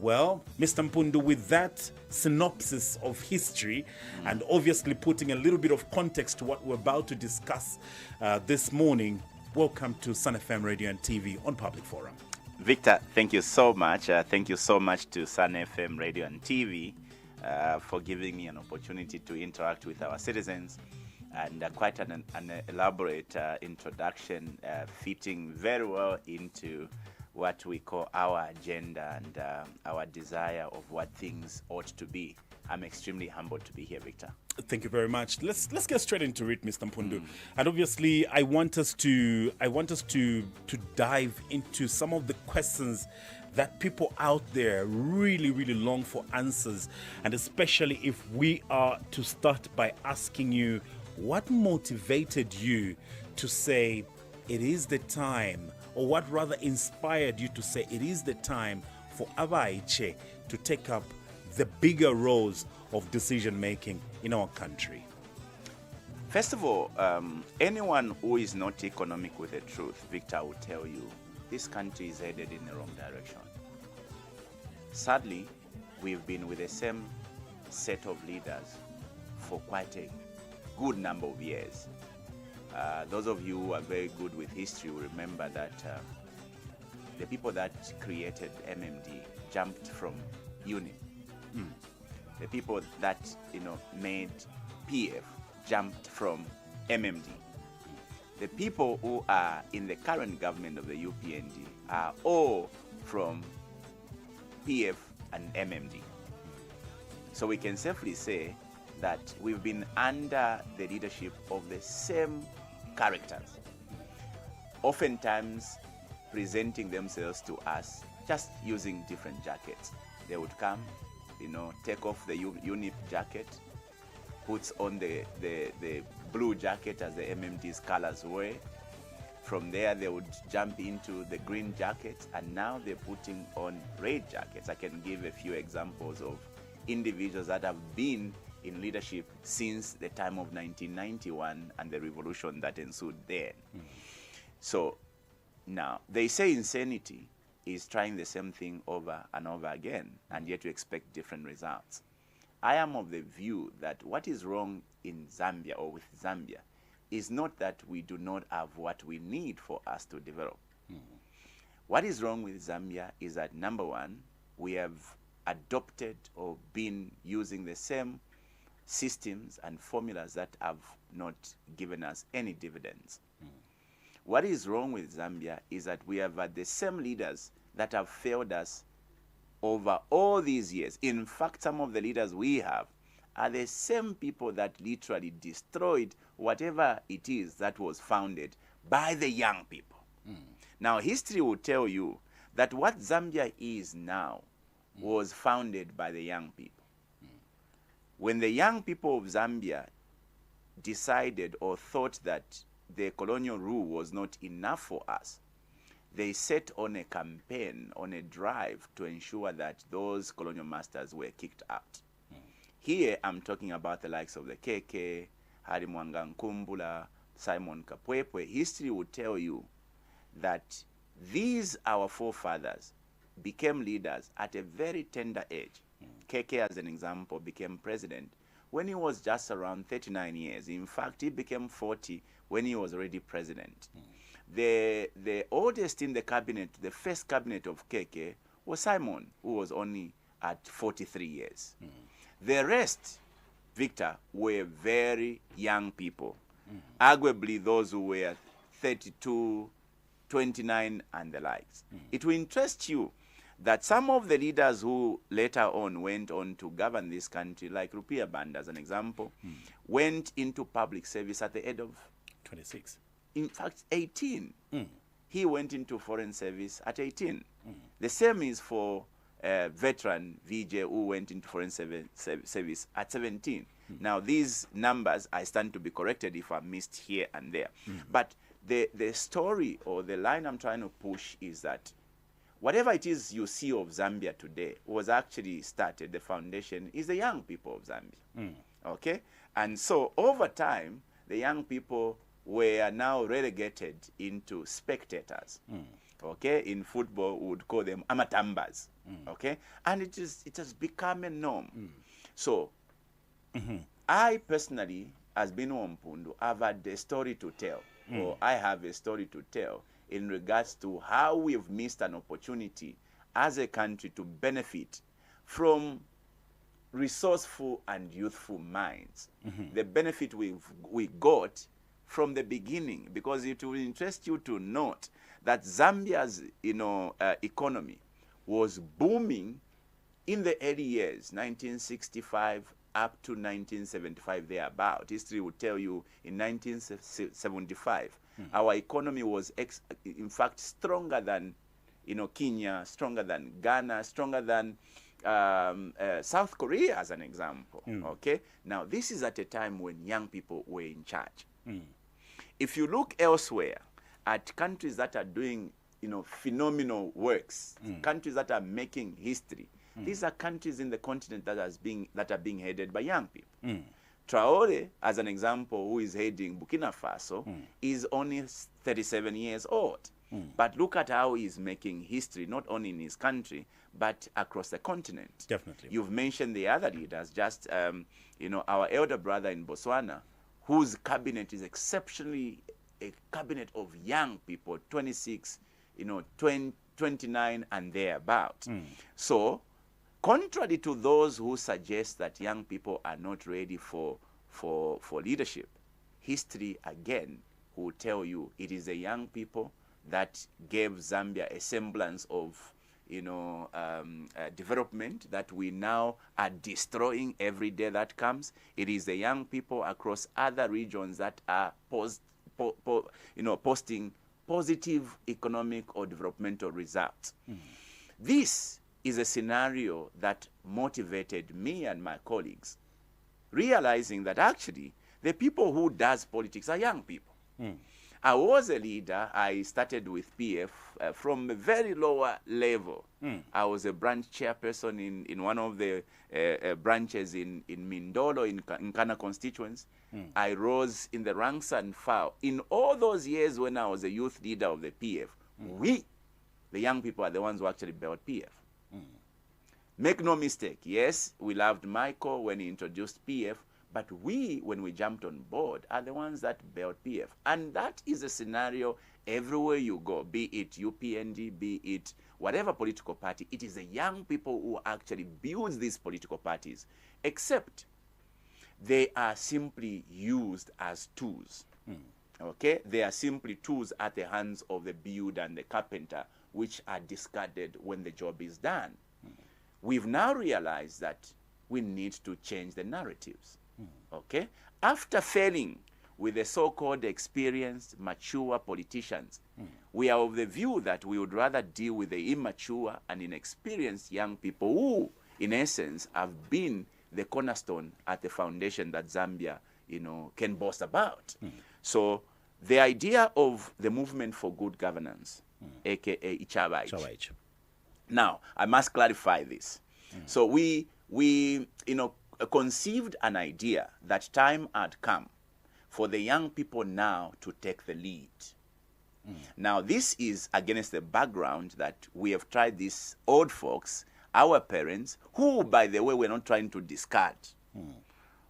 Well, Mr. Mpundu, with that synopsis of history and obviously putting a little bit of context to what we're about to discuss this morning, welcome to Sun FM Radio and TV on Public Forum. Victor, thank you so much. Thank you so much to Sun FM Radio and TV for giving me an opportunity to interact with our citizens, and quite an elaborate introduction fitting very well into what we call our agenda and our desire of what things ought to be. I'm extremely humbled to be here, Victor. Thank you very much. Let's get straight into it, Mr. Mpundu. And obviously, I want us to dive into some of the questions that people out there really, really long for answers, and especially if we are to start by asking you, what motivated you to say it is the time, or what rather inspired you to say it is the time for Abaiche to take up the bigger roles of decision making in our country? First of all, anyone who is not economic with the truth, Victor, will tell you this country is headed in the wrong direction. Sadly, we've been with the same set of leaders for quite a good number of years. Those of you who are very good with history will remember that the people that created MMD jumped from UNIP. The people that made PF jumped from MMD. The people who are in the current government of the UPND are all from PF and MMD. So we can safely say that we've been under the leadership of the same characters, oftentimes presenting themselves to us just using different jackets. They would come, take off the UNIP jacket, puts on the blue jacket as the MMD's colors were. From there, they would jump into the green jackets, and now they're putting on red jackets. I can give a few examples of individuals that have been in leadership since the time of 1991 and the revolution that ensued then. So now, they say insanity is trying the same thing over and over again, and yet you expect different results. I am of the view that what is wrong in Zambia or with Zambia is not that we do not have what we need for us to develop. What is wrong with Zambia is that, number one, we have adopted or been using the same systems and formulas that have not given us any dividends. What is wrong with Zambia is that we have had the same leaders that have failed us over all these years. In fact, some of the leaders we have are the same people that literally destroyed whatever it is that was founded by the young people. Now, history will tell you that what Zambia is now was founded by the young people. When the young people of Zambia decided or thought that the colonial rule was not enough for us, they set on a campaign, on a drive to ensure that those colonial masters were kicked out. Here, I'm talking about the likes of the KK, Hari Mwanga Nkumbula, Simon Kapwepwe. History will tell you that these, our forefathers, became leaders at a very tender age. KK, as an example, became president when he was just around 39 years. In fact, he became 40 when he was already president. The oldest in the cabinet, the first cabinet of KK, was Simon, who was only at 43 years. The rest, Victor, were very young people. Arguably those who were 32, 29, and the likes. It will interest you that some of the leaders who later on went on to govern this country, like Rupiah Banda as an example, went into public service at the age of 26. In fact, 18. He went into foreign service at 18. The same is for veteran VJ who went into foreign service at 17. Now, these numbers, I stand to be corrected if I'm missed here and there. But the story or the line I'm trying to push is that whatever it is you see of Zambia today was actually started, the foundation is the young people of Zambia. Okay? And so over time, the young people were now relegated into spectators. Okay, in football we would call them amatambas. Okay, and it has become a norm. So I personally, as Binwell Mpundu, have had a story to tell, or I have a story to tell in regards to how we've missed an opportunity as a country to benefit from resourceful and youthful minds. The benefit we got from the beginning, because it will interest you to note that Zambia's economy was booming in the early years, 1965 up to 1975 thereabout. History will tell you in 1975 our economy was in fact stronger than Kenya, stronger than Ghana, stronger than South Korea, as an example. Okay, now this is at a time when young people were in charge. If you look elsewhere at countries that are doing phenomenal works, countries that are making history, these are countries in the continent that are being headed by young people. Traore, as an example, who is heading Burkina Faso, is only 37 years old. But look at how he's making history, not only in his country, but across the continent. Definitely. You've mentioned the other leaders, just, our elder brother in Botswana, whose cabinet is exceptionally a cabinet of young people, 26, 29 and thereabout. So, contrary to those who suggest that young people are not ready for leadership, history again will tell you it is the young people that gave Zambia a semblance of development that we now are destroying every day that comes. It is the young people across other regions that are posting positive economic or developmental results. This is a scenario that motivated me and my colleagues, realizing that actually the people who does politics are young people. I was a leader. I started with PF from a very lower level. I was a branch chairperson in one of the branches in Mindolo, in Kana constituents. I rose in the ranks and file. In all those years when I was a youth leader of the PF, we, the young people, are the ones who actually built PF. Make no mistake, yes, we loved Michael when he introduced PF, but we, when we jumped on board, are the ones that built PF. And that is a scenario everywhere you go, be it UPND, be it whatever political party. It is the young people who actually build these political parties, except they are simply used as tools. Okay? They are simply tools at the hands of the builder and the carpenter, which are discarded when the job is done. We've now realized that we need to change the narratives. Okay? After failing with the so-called experienced, mature politicians, we are of the view that we would rather deal with the immature and inexperienced young people who, in essence, have been the cornerstone at the foundation that Zambia, can boast about. So the idea of the movement for good governance, aka Ichabaich. Now, I must clarify this. So we conceived an idea that time had come for the young people now to take the lead. Now, this is against the background that we have tried these old folks, our parents, who, by the way, we're not trying to discard,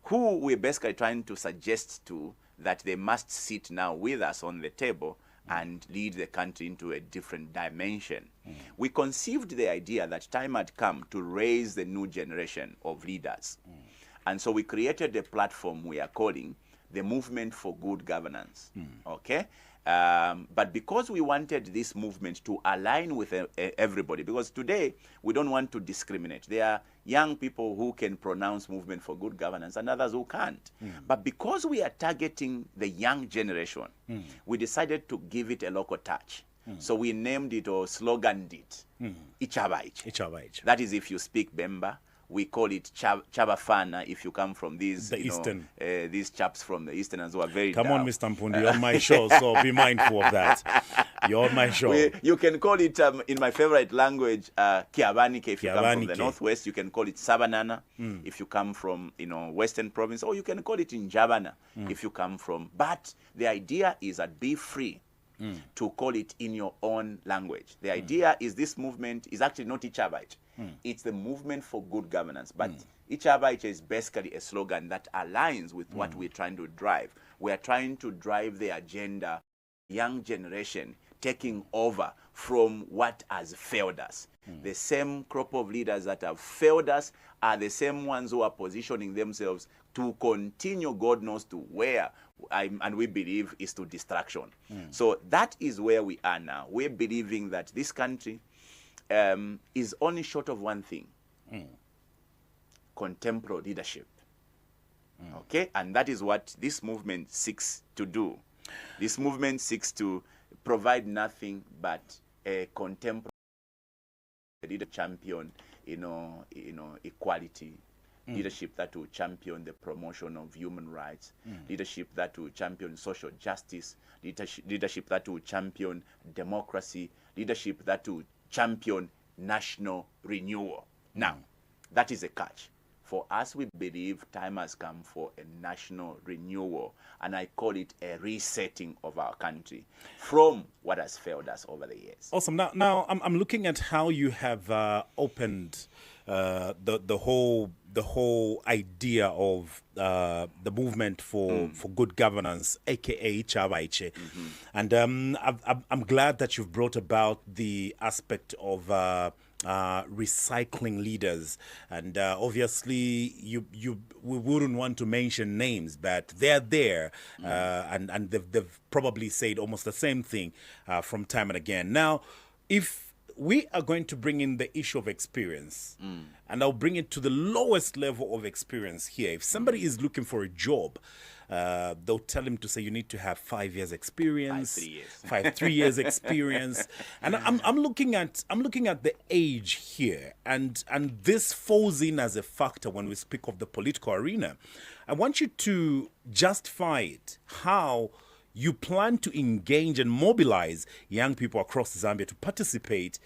who we're basically trying to suggest to that they must sit now with us on the table and lead the country into a different dimension. We conceived the idea that time had come to raise the new generation of leaders. And so we created a platform we are calling the Movement for Good Governance. Okay? But because we wanted this movement to align with everybody, because today we don't want to discriminate. There are young people who can pronounce Movement for Good Governance and others who can't. But because we are targeting the young generation, we decided to give it a local touch. So we named it or sloganed it, Ichabaich. That is if you speak Bemba. We call it Chabafana if you come from these these chaps from the Easterners who are very Come down. on, Mr. Mpundu, you're on my show, so be mindful of that. You're on my show. You can call it, in my favorite language, Kiabanike if you come from the Northwest. You can call it Sabanana if you come from, Western Province. Or you can call it Njabana if you come from. But the idea is that be free to call it in your own language. The idea is this movement is actually not Ichabaich. It's the movement for good governance. But Ichabaich is basically a slogan that aligns with what we're trying to drive. We are trying to drive the agenda, young generation taking over from what has failed us. The same crop of leaders that have failed us are the same ones who are positioning themselves to continue God knows to where, and we believe is to destruction. So that is where we are now. We're believing that this country is only short of one thing, contemporary leadership. Okay, and that is what this movement seeks to do. This movement seeks to provide nothing but a contemporary leader champion, equality, leadership that will champion the promotion of human rights, leadership that will champion social justice, leadership that will champion democracy, leadership that will champion national renewal. Now, that is a catch. For us, we believe time has come for a national renewal, and I call it a resetting of our country from what has failed us over the years. Awesome. Now I'm looking at how you have opened the whole idea of the movement for good governance, aka Chabaiche, and I'm glad that you've brought about the aspect of recycling leaders, and obviously we wouldn't want to mention names, but they're there, and they've probably said almost the same thing from time and again. Now, if we are going to bring in the issue of experience, and I'll bring it to the lowest level of experience here. If somebody is looking for a job, they'll tell him to say you need to have 5 years experience, 3 years experience, and I'm looking at the age here, and this falls in as a factor when we speak of the political arena. I want you to justify it, how you plan to engage and mobilize young people across Zambia to participate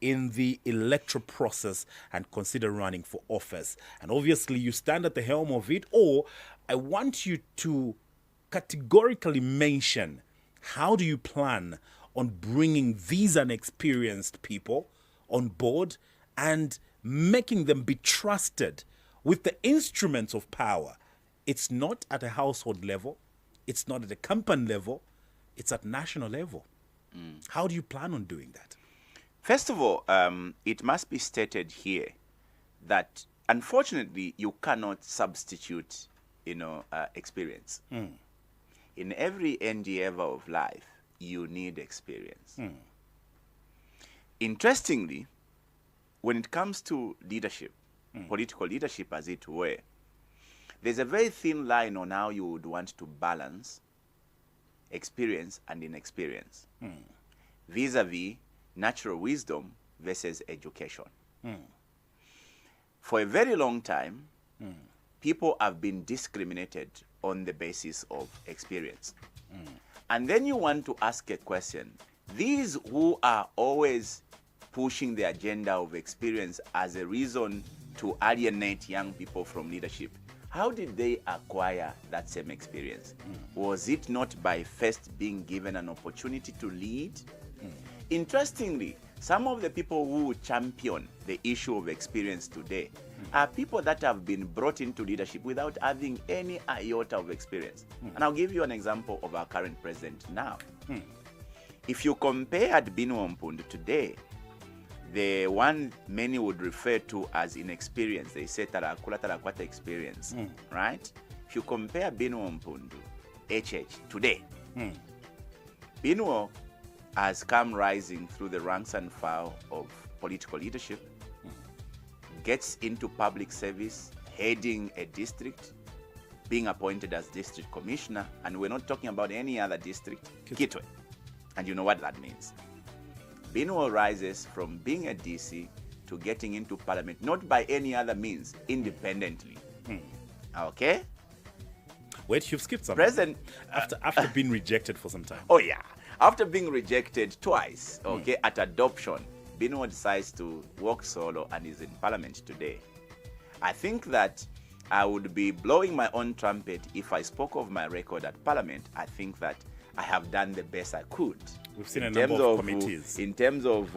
in the electoral process and consider running for office. And obviously you stand at the helm of it, or I want you to categorically mention, how do you plan on bringing these unexperienced people on board and making them be trusted with the instruments of power? It's not at a household level, it's not at a company level, it's at national level. How do you plan on doing that? First of all, it must be stated here that unfortunately you cannot substitute, experience. In every endeavor of life, you need experience. Interestingly, when it comes to leadership, political leadership as it were, there's a very thin line on how you would want to balance experience and inexperience, vis-a-vis natural wisdom versus education. For a very long time, people have been discriminated on the basis of experience. And then you want to ask a question. These who are always pushing the agenda of experience as a reason to alienate young people from leadership, how did they acquire that same experience? Was it not by first being given an opportunity to lead? Interestingly, some of the people who champion the issue of experience today are people that have been brought into leadership without having any iota of experience. And I'll give you an example of our current president now. If you compared Binwell Mpundu today, the one many would refer to as inexperienced, they say Tarakwata experience, right? If you compare Binwell Mpundu, HH, today, Binwell has come rising through the ranks and file of political leadership, gets into public service, heading a district, being appointed as district commissioner, and we're not talking about any other district, Kitwe. And you know what that means. Binwell rises from being a DC to getting into parliament, not by any other means, independently. Okay? Wait, you've skipped something. After being rejected for some time. Oh, yeah. After being rejected twice, okay, at adoption, Binwell decides to walk solo and is in parliament today. I think that I would be blowing my own trumpet if I spoke of my record at parliament. I think that I have done the best I could. We've seen a number of committees. In terms of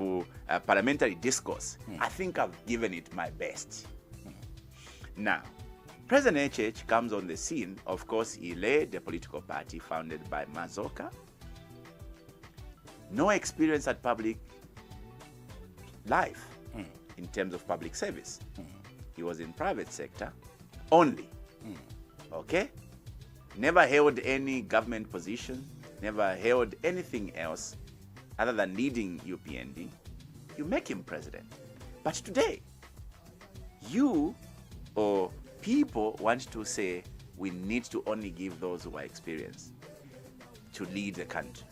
parliamentary discourse, I think I've given it my best. Now, President HH comes on the scene. Of course, he led a political party founded by Mazoka. No experience at public life in terms of public service. He was in private sector only. Okay? Never held any government position, never held anything else other than leading UPND. You make him president. But today, you or people want to say we need to only give those who are experienced to lead the country.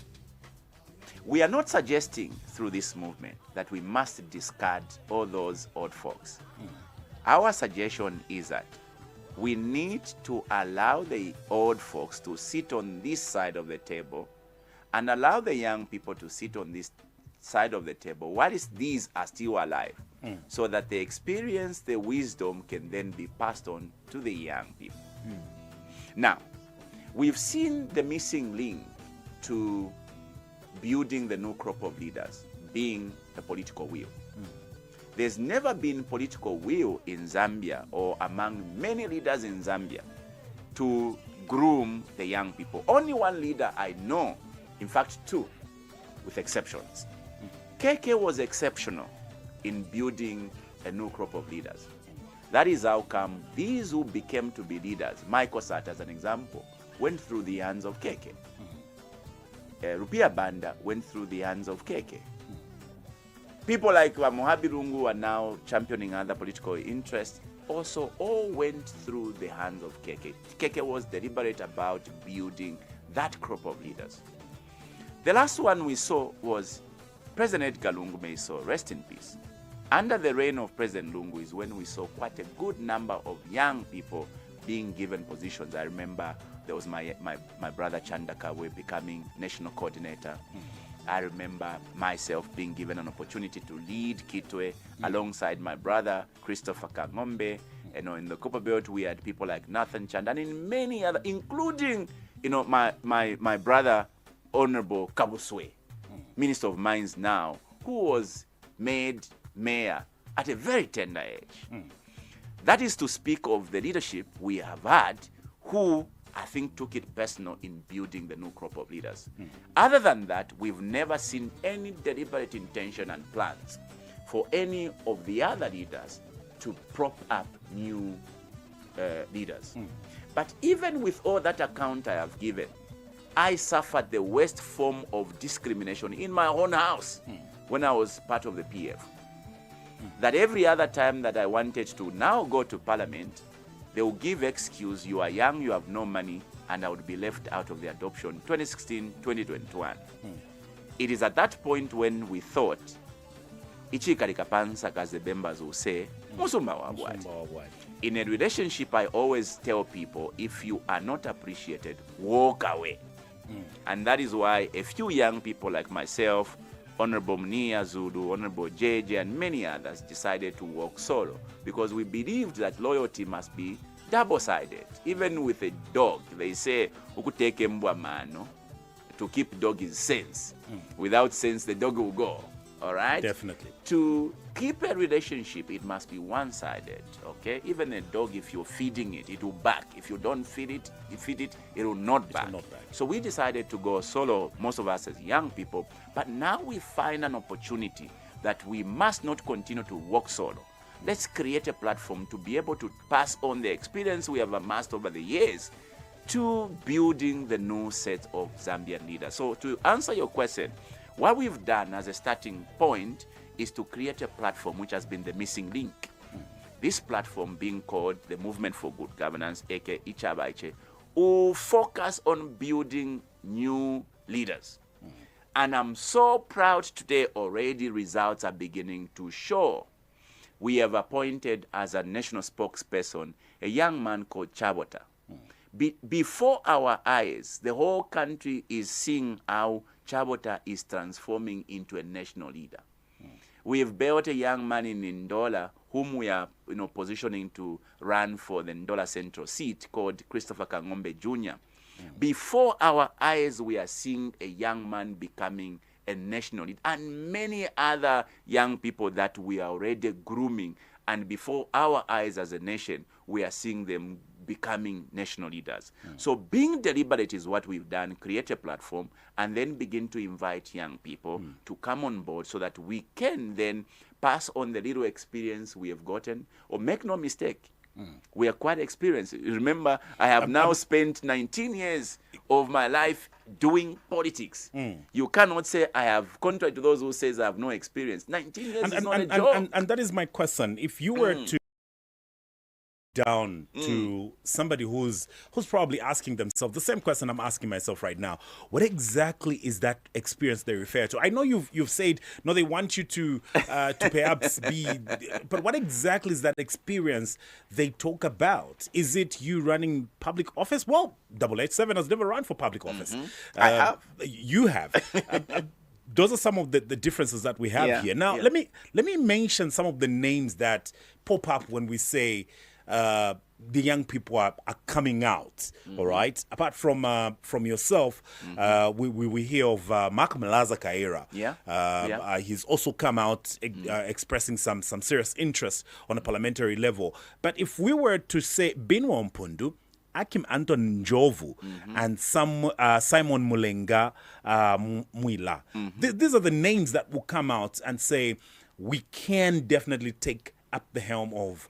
We are not suggesting through this movement that we must discard all those old folks. Our suggestion is that we need to allow the old folks to sit on this side of the table and allow the young people to sit on this side of the table whilst these are still alive, so that the experience, the wisdom can then be passed on to the young people. Now, we've seen the missing link to building the new crop of leaders being the political will. There's never been political will in Zambia or among many leaders in Zambia to groom the young people. Only one leader I know, in fact two, with exceptions. KK was exceptional in building a new crop of leaders. That is how come these who became to be leaders, Michael Sat as an example, went through the hands of KK. Rupia Banda went through the hands of KK. People like Mohabi Lungu are now championing other political interests, also all went through the hands of KK. KK was deliberate about building that crop of leaders. The last one we saw was President Lungu, may so rest in peace. Under the reign of President Lungu is when we saw quite a good number of young people being given positions. I remember there was my brother Chandakawe becoming national coordinator. I remember myself being given an opportunity to lead Kitwe alongside my brother Christopher Kangombe. You know, in the Copper Belt we had people like Nathan Chand, and in many other, including my brother Honorable Kabuswe, Minister of Mines now, who was made mayor at a very tender age. That is to speak of the leadership we have had, who I think took it personal in building the new crop of leaders. Other than that, we've never seen any deliberate intention and plans for any of the other leaders to prop up new leaders. But even with all that account I have given, I suffered the worst form of discrimination in my own house when I was part of the PF. That every other time that I wanted to now go to Parliament, they will give excuse, you are young, you have no money, and I would be left out of the adoption 2016, 2021. It is at that point when we thought, Ichikarikapansa Kazebembas will say, Musumba wabwati. In a relationship, I always tell people, if you are not appreciated, walk away. And that is why a few young people like myself, Honorable Mnia Zulu, Honorable JJ, and many others decided to walk solo, because we believed that loyalty must be double-sided. Even with a dog, they say, ukuteke mbwa mano, to keep dog is sense. Without sense, the dog will go. All right? Definitely. To keep a relationship, it must be one-sided, okay? Even a dog, if you're feeding it, it will bark. If you don't feed it, it will not bark. So we decided to go solo, most of us as young people, but now we find an opportunity that we must not continue to walk solo. Let's create a platform to be able to pass on the experience we have amassed over the years to building the new set of Zambian leaders. So to answer your question, what we've done as a starting point is to create a platform which has been the missing link. This platform being called the Movement for Good Governance, aka Ichabache, will focus on building new leaders. And I'm so proud today already results are beginning to show. We have appointed as a national spokesperson a young man called Chabota. Before our eyes, the whole country is seeing how Chabota is transforming into a national leader. We have built a young man in Ndola whom we are positioning to run for the Ndola Central seat, called Christopher Kangombe Jr. Before our eyes, we are seeing a young man becoming a national leader, and many other young people that we are already grooming. And before our eyes as a nation, we are seeing them becoming national leaders. So being deliberate is what we've done, create a platform, and then begin to invite young people to come on board so that we can then pass on the little experience we have gotten. Or make no mistake, we are quite experienced. Remember, I have now spent 19 years of my life doing politics. You cannot say I have, contrary to those who says I have no experience. 19 years is not a joke. And that is my question. If you were to down to somebody who's probably asking themselves the same question I'm asking myself right now, what exactly is that experience they refer to? I know you've said no, they want you to perhaps be, but what exactly is that experience they talk about? Is it you running public office? Well, 887 has never run for public office. I have. You have. Those are some of the differences that we have here. Now, let me mention some of the names that pop up when we say the young people are coming out. All right. Apart from yourself, we hear of Mark Malaza Kaira. He's also come out expressing some serious interest on a parliamentary level. But if we were to say Binwell Mpundu, Akim Anton Njovu, and Simon Mulenga Mwila. These are the names that will come out and say we can definitely take up the helm of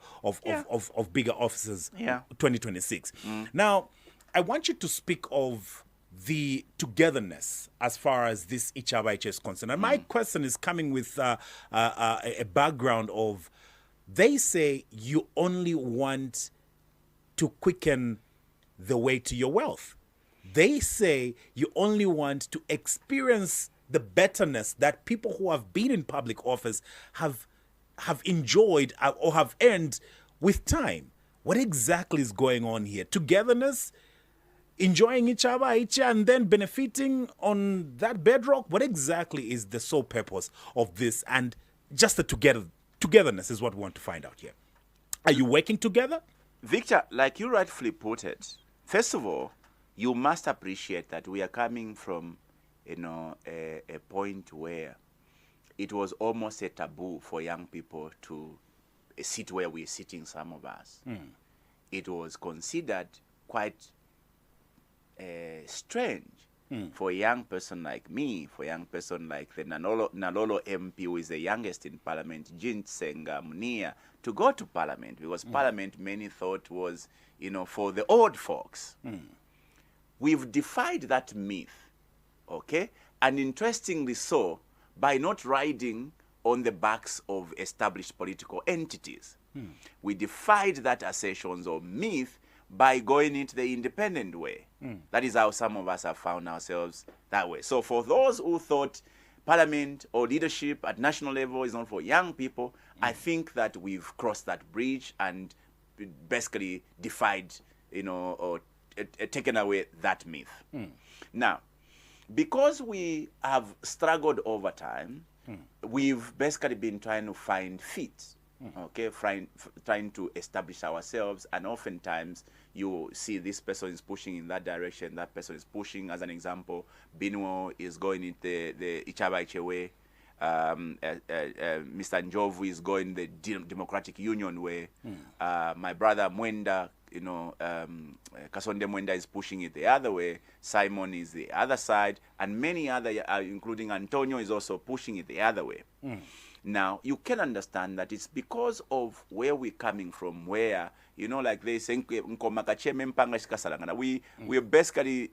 bigger offices 2026. Now, I want you to speak of the togetherness as far as this Ichaba is concerned. And my question is coming with a background of, they say you only want to quicken the way to your wealth. They say you only want to experience the betterness that people who have been in public office have enjoyed or have earned with time. What exactly is going on here? Togetherness, enjoying each other, and then benefiting on that bedrock? What exactly is the sole purpose of this? And just the togetherness is what we want to find out here. Are you working together? Victor, like you rightfully put it, first of all, you must appreciate that we are coming from, a point where it was almost a taboo for young people to sit where we're sitting, some of us. It was considered quite strange for a young person like me, for a young person like the Nalolo MP, who is the youngest in Parliament, Jinsenga Munia, to go to Parliament, because Parliament many thought was, for the old folks. We've defied that myth, okay? And interestingly so, by not riding on the backs of established political entities. We defied that assertions or myth by going into the independent way. That is how some of us have found ourselves that way. So for those who thought parliament or leadership at national level is not for young people, I think that we've crossed that bridge and basically defied, or taken away that myth. Now, because we have struggled over time, we've basically been trying to find feet, okay, trying to establish ourselves, and oftentimes you see this person is pushing in that direction, that person is pushing. As an example, Binwell is going into the Ichaba way, Mr. Njovu is going the Democratic Union way, my brother Mwenda, Kasonde Mwenda is pushing it the other way, Simon is the other side, and many other, including Antonio, is also pushing it the other way. Now, you can understand that it's because of where we're coming from, where, like they say, we're basically,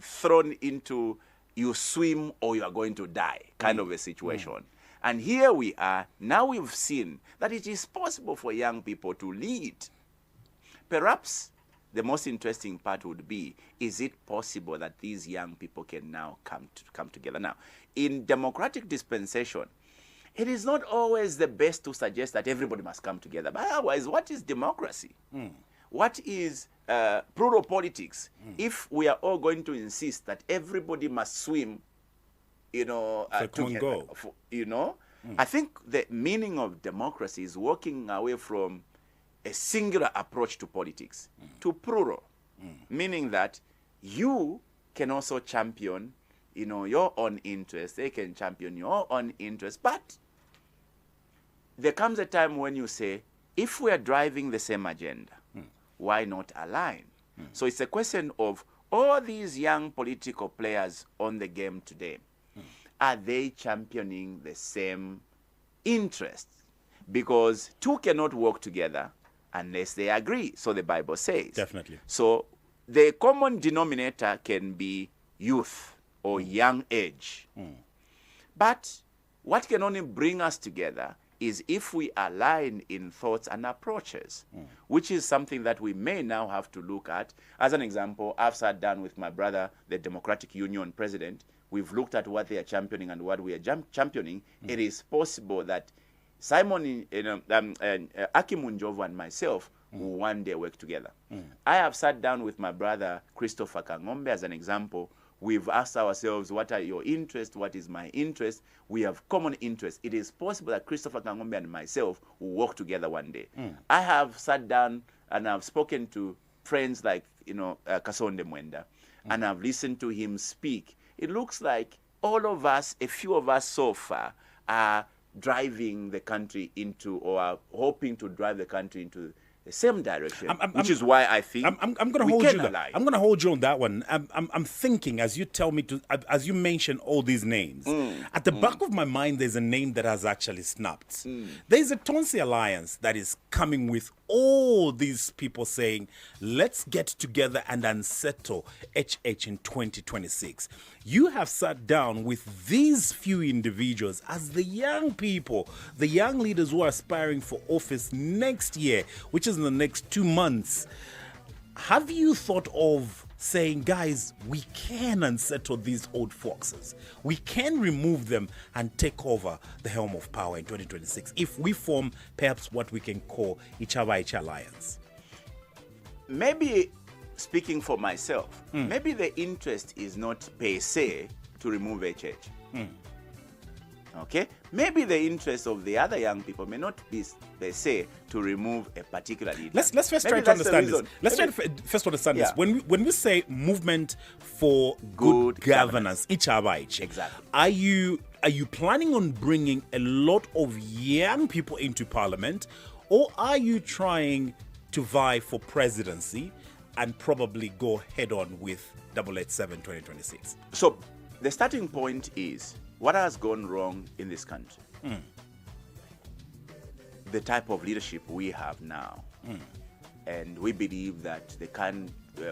thrown into you swim or you are going to die kind of a situation. And here we are, now we've seen that it is possible for young people to lead. Perhaps the most interesting part would be, is it possible that these young people can now come together? Now, in democratic dispensation, it is not always the best to suggest that everybody must come together. But otherwise, what is democracy? What is plural politics? If we are all going to insist that everybody must swim, together, I think the meaning of democracy is walking away from a singular approach to politics, to plural, meaning that you can also champion, your own interest. They can champion your own interest. But there comes a time when you say, if we are driving the same agenda, why not align? So it's a question of all these young political players on the game today. Are they championing the same interests? Because two cannot work together unless they agree, so the Bible says. Definitely. So the common denominator can be youth or young age. But what can only bring us together is if we align in thoughts and approaches, which is something that we may now have to look at. As an example, I've sat down with my brother, the Democratic Union president. We've looked at what they are championing and what we are championing. It is possible that Simon, Aki Munjovu and myself will one day work together. I have sat down with my brother, Christopher Kangombe, as an example. We've asked ourselves, what are your interests? What is my interest? We have common interests. It is possible that Christopher Kangombe and myself will work together one day. I have sat down and I've spoken to friends like, Kasonde Mwenda, and I've listened to him speak. It looks like all of us, a few of us so far, are driving the country into, or are hoping to drive the country into the same direction, which is why I think I'm going to hold you. I'm going to hold you on that one. I'm thinking as you tell me to, as you mention all these names, at the back of my mind, there's a name that has actually snapped. There's a Tonsi Alliance that is coming with all these people saying, let's get together and unsettle HH in 2026. You have sat down with these few individuals as the young people, the young leaders who are aspiring for office next year, which is in the next 2 months. Have you thought of saying, guys, we can unsettle these old foxes? We can remove them and take over the helm of power in 2026 if we form perhaps what we can call Ichaba Alliance. Maybe, speaking for myself, maybe the interest is not per se to remove HH. Okay? Maybe the interest of the other young people may not be, per se, to remove a particular leader. Let's first try to understand this. Let's try to first understand this. When we say movement for good governance, exactly. Are you planning on bringing a lot of young people into parliament, or are you trying to vie for presidency and probably go head on with 887 2026? So the starting point is, what has gone wrong in this country? The type of leadership we have now. And we believe that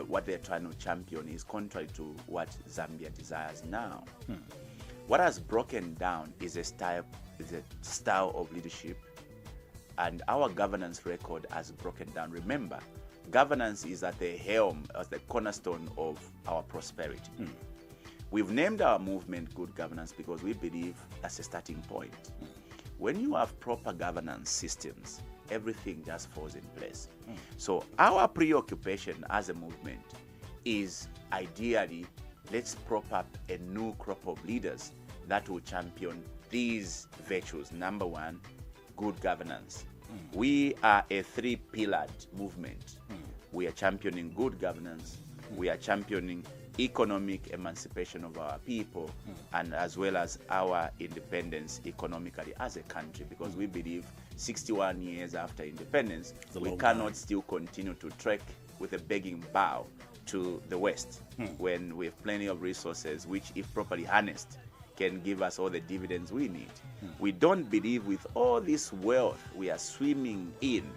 what they're trying to champion is contrary to what Zambia desires now. What has broken down is a style of leadership, and our governance record has broken down. Remember, governance is at the helm, as the cornerstone of our prosperity. We've named our movement Good Governance because we believe that's a starting point. When you have proper governance systems, everything just falls in place. So our preoccupation as a movement is ideally, let's prop up a new crop of leaders that will champion these virtues. Number one, good governance. We are a three-pillared movement. We are championing good governance. We are championing economic emancipation of our people, and as well as our independence economically as a country, because we believe 61 years after independence, we cannot still continue to trek with a begging bow to the West when we have plenty of resources which, if properly harnessed, can give us all the dividends we need. We don't believe with all this wealth we are swimming in,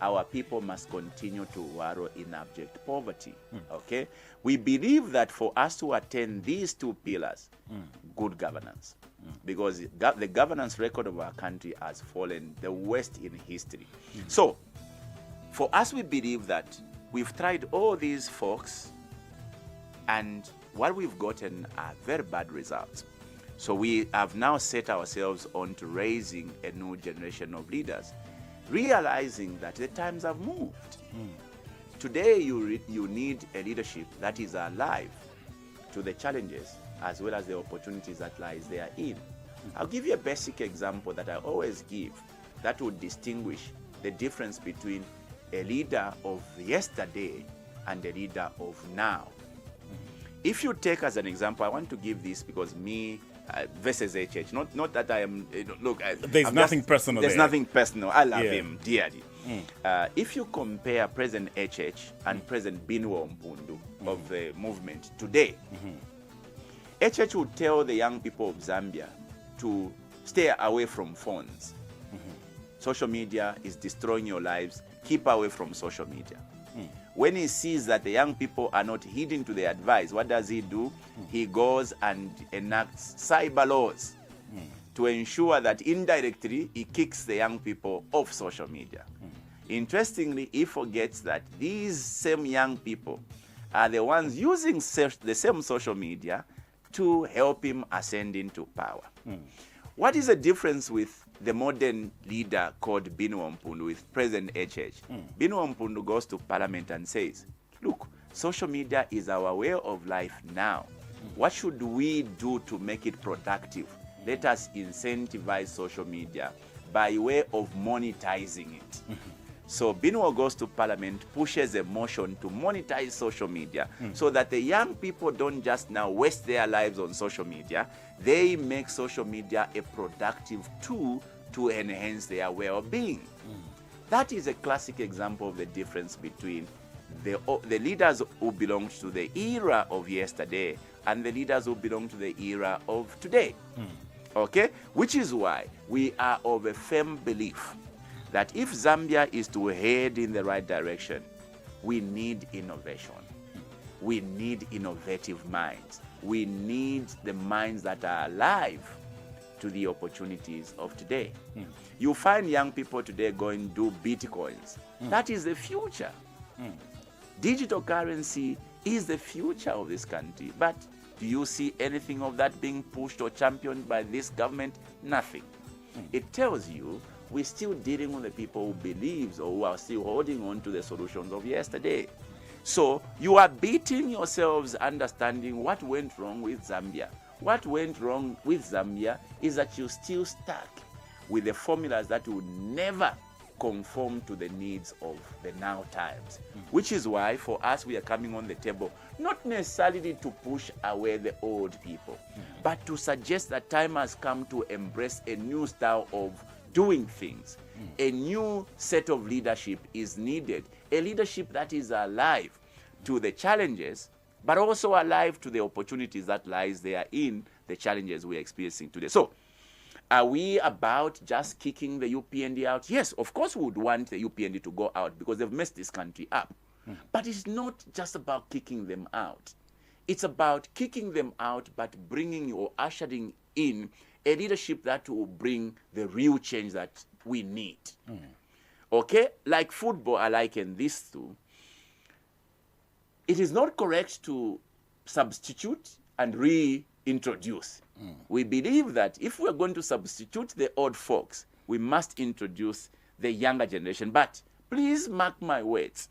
our people must continue to wallow in abject poverty. Okay? We believe that for us to attain these two pillars, good governance, because the governance record of our country has fallen the worst in history. So, for us, we believe that we've tried all these folks, and what we've gotten are very bad results. So we have now set ourselves on to raising a new generation of leaders, realizing that the times have moved. Today, you need a leadership that is alive to the challenges as well as the opportunities that lies therein. I'll give you a basic example that I always give that would distinguish the difference between a leader of yesterday and a leader of now. if you take as an example, I want to give this because me versus HH, not that I am, look. There's nothing personal There's there. nothing personal. I love Yeah. him dearly. If you compare President HH and President Binwell Mpundu of the movement today, HH would tell the young people of Zambia to stay away from phones. Social media is destroying your lives. Keep away from social media. When he sees that the young people are not heeding to the advice, what does he do? He goes and enacts cyber laws to ensure that indirectly he kicks the young people off social media. Interestingly, he forgets that these same young people are the ones using the same social media to help him ascend into power. What is the difference with the modern leader called Binwell Mpundu with President HH? Binwell Mpundu goes to parliament and says, look, social media is our way of life now. What should we do to make it productive? Let us incentivize social media by way of monetizing it. So Binwell goes to parliament, pushes a motion to monetize social media so that the young people don't just now waste their lives on social media. They make social media a productive tool to enhance their well-being. That is a classic example of the difference between the leaders who belonged to the era of yesterday and the leaders who belong to the era of today. Okay? Which is why we are of a firm belief that if Zambia is to head in the right direction, we need innovation. We need innovative minds. We need the minds that are alive to the opportunities of today. You find young people today going to do bitcoins. That is the future. Digital currency is the future of this country. But do you see anything of that being pushed or championed by this government? Nothing. It tells you we're still dealing with the people who believes or who are still holding on to the solutions of yesterday. So you are beating yourselves understanding what went wrong with Zambia. What went wrong with Zambia is that you're still stuck with the formulas that would never conform to the needs of the now times. Which is why for us we are coming on the table, not necessarily to push away the old people, but to suggest that time has come to embrace a new style of doing things. A new set of leadership is needed, a leadership that is alive to the challenges, but also alive to the opportunities that lies there in the challenges we're experiencing today. So, are we about just kicking the UPND out? Yes, of course we would want the UPND to go out because they've messed this country up. But it's not just about kicking them out. It's about kicking them out, but bringing or ushering in a leadership that will bring the real change that we need. Okay? Like football, I liken this to. It is not correct to substitute and reintroduce. We believe that if we're going to substitute the old folks, we must introduce the younger generation. But please mark my words.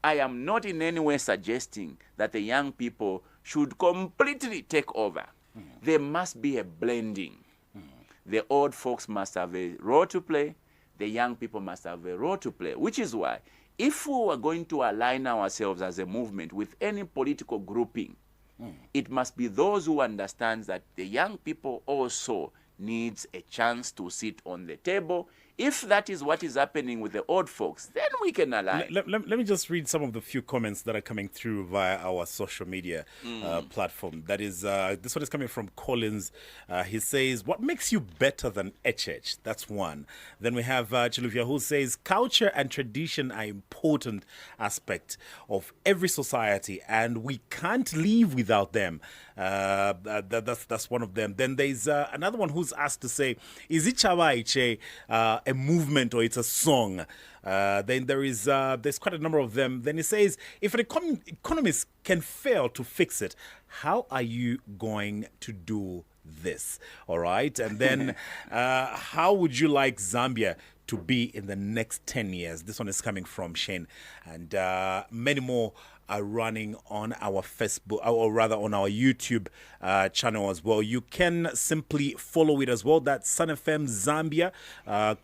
I am not in any way suggesting that the young people should completely take over. There must be a blending. The old folks must have a role to play. The young people must have a role to play, which is why if we were going to align ourselves as a movement with any political grouping, it must be those who understand that the young people also needs a chance to sit on the table. If that is what is happening with the old folks, then we can align. Let me just read some of the few comments that are coming through via our social media platform. That is, this one is coming from Collins. He says, what makes you better than HH? That's one. Then we have Chiluvia who says, culture and tradition are important aspect of every society and we can't live without them. That's one of them. Then there's another one who's asked to say, is it Chawaiche a movement or it's a song? Then there's quite a number of them. Then he says, if an economist can fail to fix it, how are you going to do this? All right. And then how would you like Zambia to be in the next 10 years? This one is coming from Shane. And many more are running on our Facebook, or rather on our YouTube channel as well. You can simply follow it as well. That's Sun FM Zambia.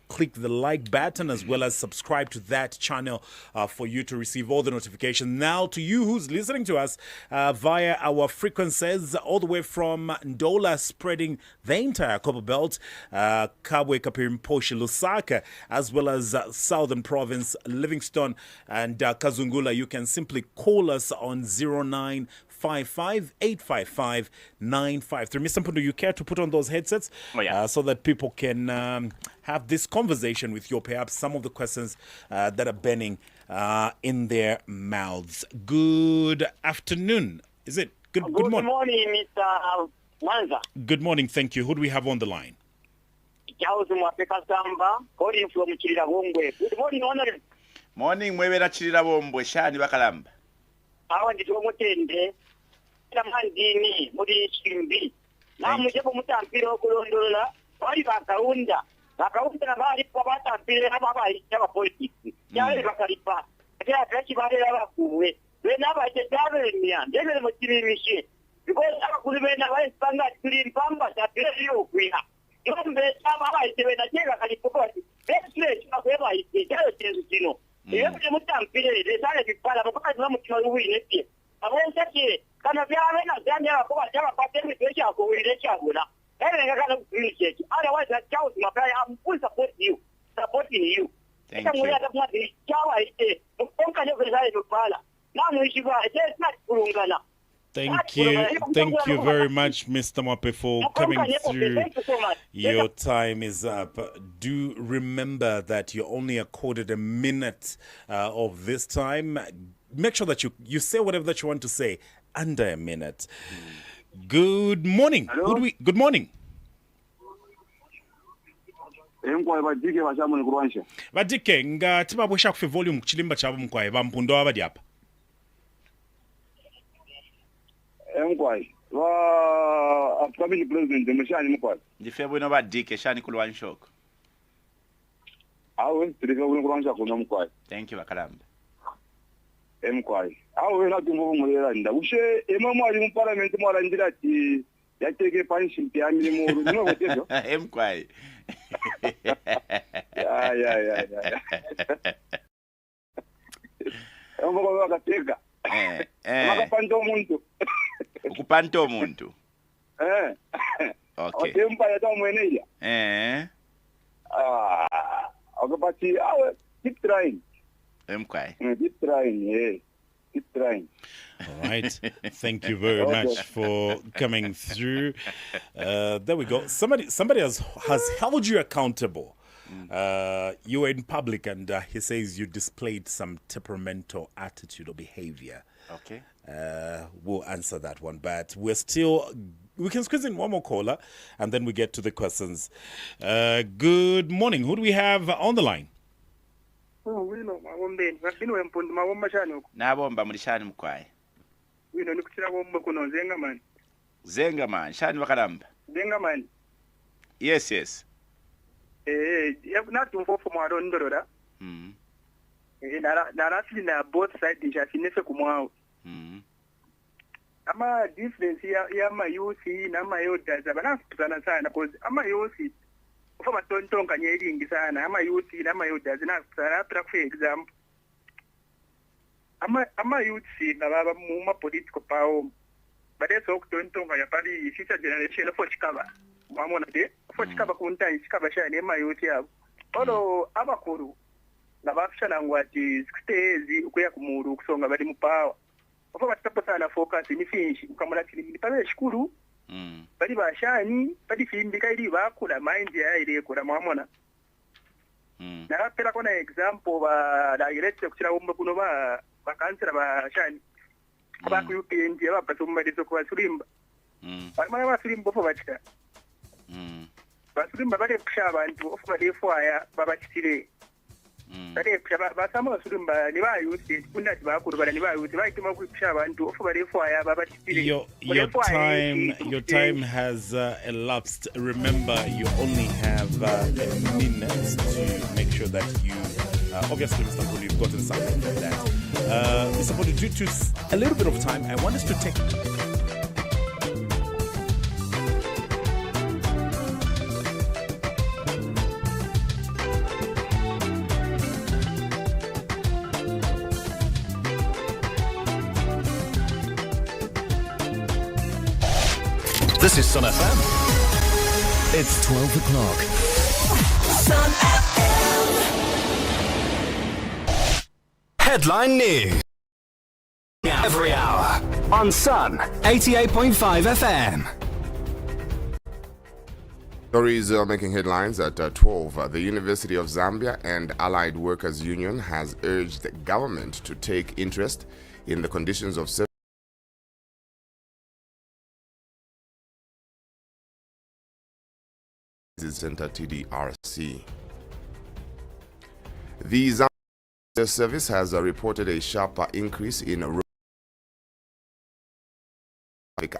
Click the like button as well as subscribe to that channel for you to receive all the notifications. Now, to you who's listening to us via our frequencies all the way from Ndola, spreading the entire Copper Belt, Kabwe, Kapirimposhi, Lusaka, as well as Southern Province, Livingstone, and Kazungula, you can simply call us on 0955-855-953. Mr. Mpundu, you care to put on those headsets so that people can have this conversation with you, perhaps some of the questions that are burning in their mouths. Good afternoon. Is it? Good morning. Good morning, Mr. Manza. Good morning, thank you. Who do we have on the line? Calling from Chirabongwe. Good morning, Honorable. Morning, mwebera Chirabongwe, shani bakalamba. Awa ndito mutende. Tamandini muri chimbi. Na mujebo mutampire okulondola. Bali bakaunda. Bakaunda bali kwa batampire ababa aba politics. Yale bakalipa. Ate ataki bali abakuwe. Bena bajetavenya. Ndebe mutirimishe. Because abakulibena bayisanga tuli mpamba tapire yo kwina. Yombe chama bayitebe na chega kalipokuwa. Bese chakweba itayo chezu kino. Iyo mutampire lesale bipala bakati bamutima uwinete. Abonse kana byawe na Zambia bakuba cyaba patemi pesha ko wile cyagura. Ere ngakana kulishe. Otherwise that chaos mapaya I'm full supporting you. Thank you. Thank you very much, Mr. Mape, for coming through. Your time is up. Do remember that you're only accorded a minute of this time. Make sure that you say whatever that you want to say under a minute. Good morning. Good morning. Badike nga tibabwesha kufe volume kuchilimba chabo mkwaye bampundo abadi hapa. Wa upcoming president mshani mkwaye. Ndifebo no badike shani kulwanshoko. Awe ndifebo kulwanshoko no mkwaye. Thank you bakalamba. Mkwaye. Awe na tumbo mulera nda. Ushe emama ali mu parliament mwala ndira ati yateke pension ya milimo no gotejo. Mkwaye. Ya. Ngoba wakateka. Makapanto umuntu. Ukupanta umuntu. Okay. Otempa ya tomweneya. Okapati awe keep trying. Mkwaye. Keep trying, yeah. Keep trying. All right. Thank you very much for coming through. There we go. Somebody has held you accountable. You were in public and he says you displayed some temperamental attitude or behavior. Okay. We'll answer that one, but we can squeeze in one more caller and then we get to the questions. Good morning. Who do we have on the line? Wino mawombe. Binwell Mpundu mawomba shani uko. Nabomba mulishani mkwaye. Wino nikuchira bomba kuno Zengaman. Zengaman, shani bakalamba. Zengaman. Yes. Not for Marondora. Na both sides ishasinese kumwao. Ama difference ya mayusi na mayoda zabanakutana sana because ama yusi ufama tontonga nyeringi sana ama yusi na mayoda zinakutana for example ama yusi na baba mu political power badeso kutontonga ya pali future generation for chikaba mamona de for chikaba kunta chikaba shane ma yusi yabo olo abakuru nabafishana ngwati 60 ukuya kumuru kusonga bali mu power ofa batapotana focus ni finish ukamula kili pabe shukuru bali bashani bali fimbika ili bakula mind ya ile kula mwamona na pera kona example ba direct kuchira umbe kuno ba kansera bashani ba ku UPNG ba patumba dizo kwa sulimba bali basulimba ofa bachita basulimba bali kusha abantu ofa bali fwaya babachitire bale basama basulimba ni bayuti kunati bakuru bala ni bayuti bayituma kupisha abantu ofu balefwaya babatipire your time has elapsed. Remember, you only have a minute to make sure that you obviously Mr. Mpundu, you've gotten something from that. Mr. Mpundu, due to a little bit of time, I want us to take... This is Sun FM. It's 12 o'clock. Sun FM. Headline news. Every hour. On Sun 88.5 FM. Stories making headlines at 12. The University of Zambia and Allied Workers Union has urged the government to take interest in the conditions of service Center TDRC. The Zambia service has reported a sharp increase in of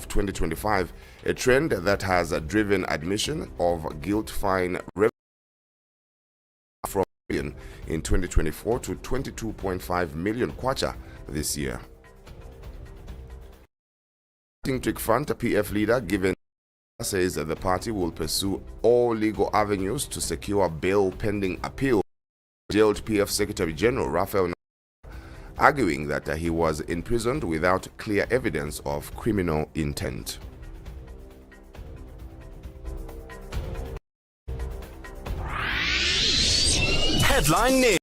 2025, a trend that has driven admission of guilt fine from in 2024 to 22.5 million kwacha this year. Patriotic Front PF leader Given says that the party will pursue all legal avenues to secure bail pending appeal. Jailed PF Secretary General Raphael, arguing that he was imprisoned without clear evidence of criminal intent. Headline news.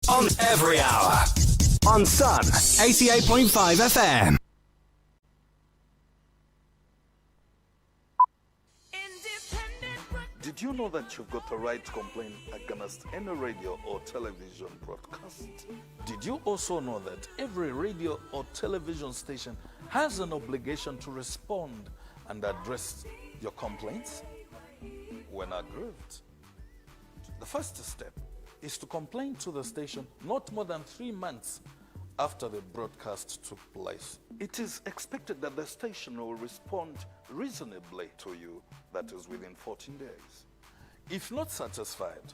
On every hour. On Sun 88.5 FM. Did you know that you've got the right to complain against any radio or television broadcast? Did you also know that every radio or television station has an obligation to respond and address your complaints when aggrieved? The first step is to complain to the station not more than 3 months after the broadcast took place. It is expected that the station will respond reasonably to you, that is within 14 days. If not satisfied,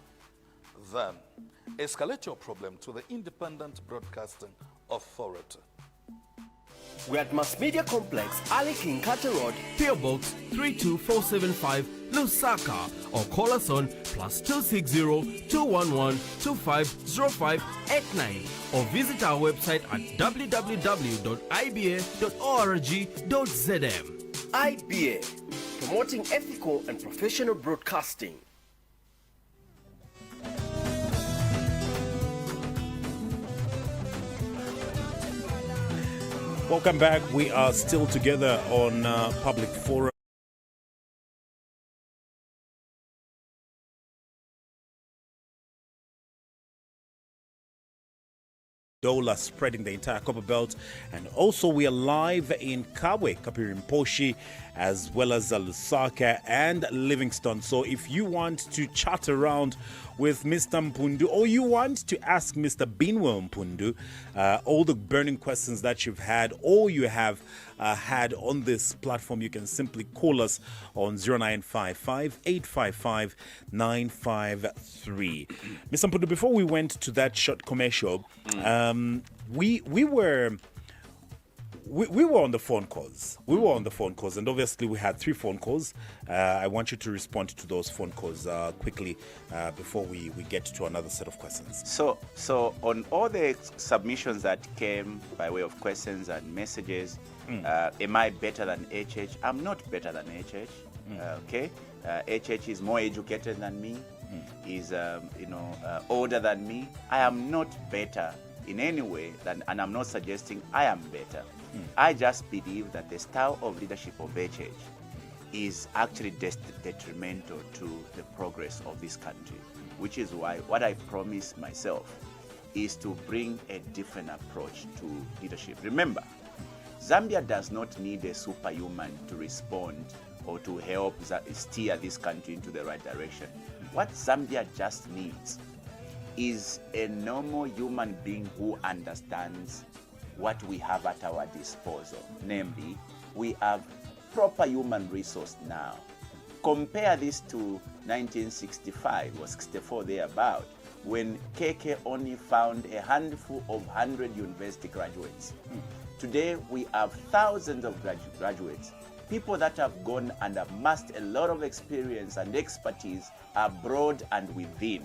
then escalate your problem to the Independent Broadcasting Authority. We're at Mass Media Complex, Ali King Carter Road, PO Box 32475, Lusaka, or call us on +260 211 250589 or visit our website at www.iba.org.zm. IBA, promoting ethical and professional broadcasting. Welcome back. We are still together on Public Forum. Dola spreading the entire Copper Belt, and also we are live in Kabwe, Kapirimposhi, as well as Lusaka and Livingston. So if you want to chat around with Mr. Mpundu, or you want to ask Mr. Binwell Mpundu all the burning questions that you've had or you have had on this platform, you can simply call us on 0955 855 953. Mr. Mpundu, before we went to that short commercial, we were on the phone calls. And obviously we had 3 phone calls. I want you to respond to those phone calls quickly before we get to another set of questions. So on all the submissions that came by way of questions and messages, am I better than HH? I'm not better than HH. Okay, HH is more educated than me. Is older than me. I am not better in any way and I'm not suggesting I am better. I just believe that the style of leadership of HH is actually detrimental to the progress of this country, which is why what I promise myself is to bring a different approach to leadership. Remember, Zambia does not need a superhuman to respond or to help steer this country into the right direction. What Zambia just needs is a normal human being who understands what we have at our disposal. Namely, we have proper human resource now. Compare this to 1965 or 64 thereabout, when KK only found a handful of 100 university graduates. Today, we have thousands of graduates, people that have gone and have amassed a lot of experience and expertise abroad and within.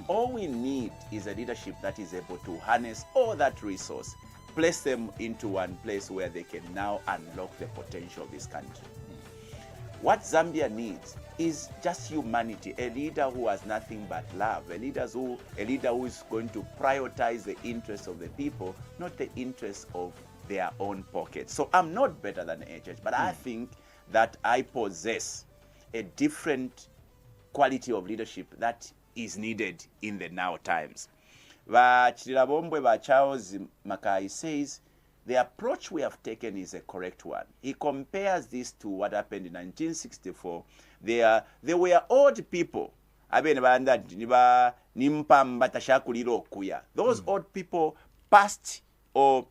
All we need is a leadership that is able to harness all that resource, place them into one place where they can now unlock the potential of this country. What Zambia needs is just humanity, a leader who has nothing but love, a leader who is going to prioritize the interests of the people, not the interests of their own pockets. So I'm not better than HH, but I think that I possess a different quality of leadership that is needed in the now times. Charles Mackay says, the approach we have taken is a correct one. He compares this to what happened in 1964. There were old people. Those old people passed or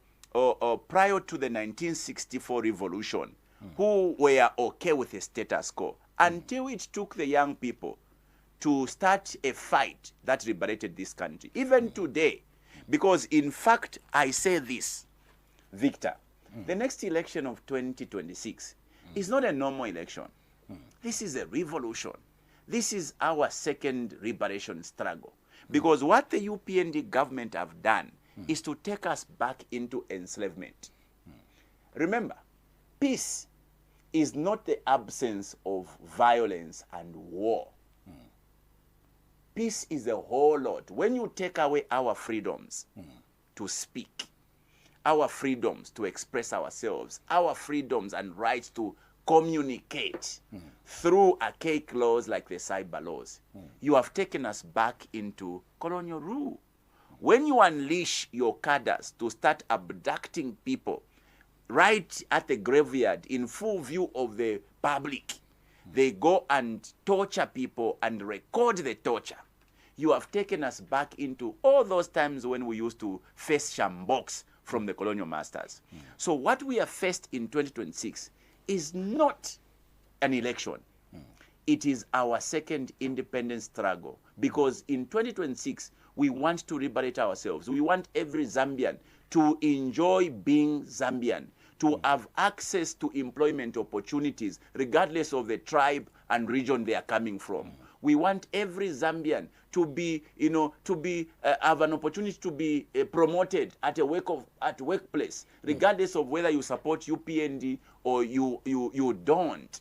prior to the 1964 revolution who were okay with the status quo until it took the young people to start a fight that liberated this country. Even today, because in fact, I say this, Victor, the next election of 2026 is not a normal election. This is a revolution. This is our second liberation struggle. Because what the UPND government have done is to take us back into enslavement. Remember, peace is not the absence of violence and war. Peace is a whole lot. When you take away our freedoms to speak, our freedoms to express ourselves, our freedoms and rights to communicate through archaic laws like the cyber laws, you have taken us back into colonial rule. When you unleash your cadres to start abducting people right at the graveyard in full view of the public, they go and torture people and record the torture. You have taken us back into all those times when we used to face shambox from the colonial masters. So what we have faced in 2026 is not an election. It is our second independence struggle. Because in 2026, we want to liberate ourselves. We want every Zambian to enjoy being Zambian, to have access to employment opportunities, regardless of the tribe and region they are coming from. We want every Zambian to be, have an opportunity to be promoted at a workplace, regardless of whether you support UPND or you don't.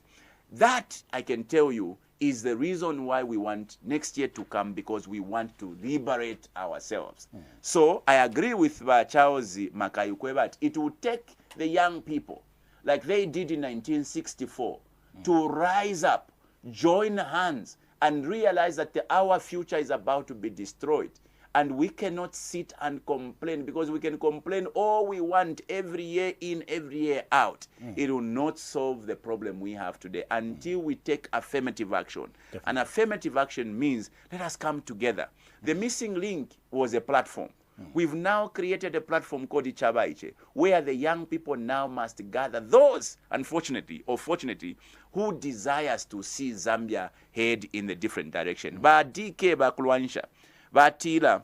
That, I can tell you, is the reason why we want next year to come, because we want to liberate ourselves. So I agree with Charles Mackay that it will take the young people, like they did in 1964, to rise up, join hands, and realize that our future is about to be destroyed. And we cannot sit and complain, because we can complain all we want every year in, every year out. It will not solve the problem we have today until we take affirmative action. Definitely. And affirmative action means let us come together. The missing link was a platform. We've now created a platform called Ichabaiche, where the young people now must gather those, unfortunately or fortunately, who desires to see Zambia head in the different direction. Ba DK bakulwanisha, ba tila,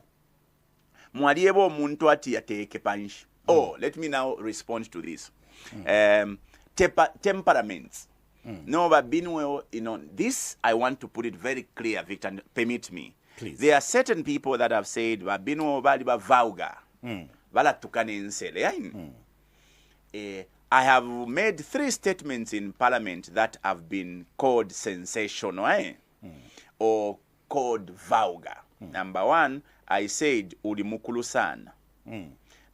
mwaliebo muntu ati yateke panshi. Oh, let me now respond to this. Temperaments. No, but Binwell, this I want to put it very clear, Victor, permit me. Please. There are certain people that have said, Binwell bali ba vauga, bala tukane nsele. I have made 3 statements in Parliament that have been called sensational, or called vulgar. Number 1, I said ulimukulu sana.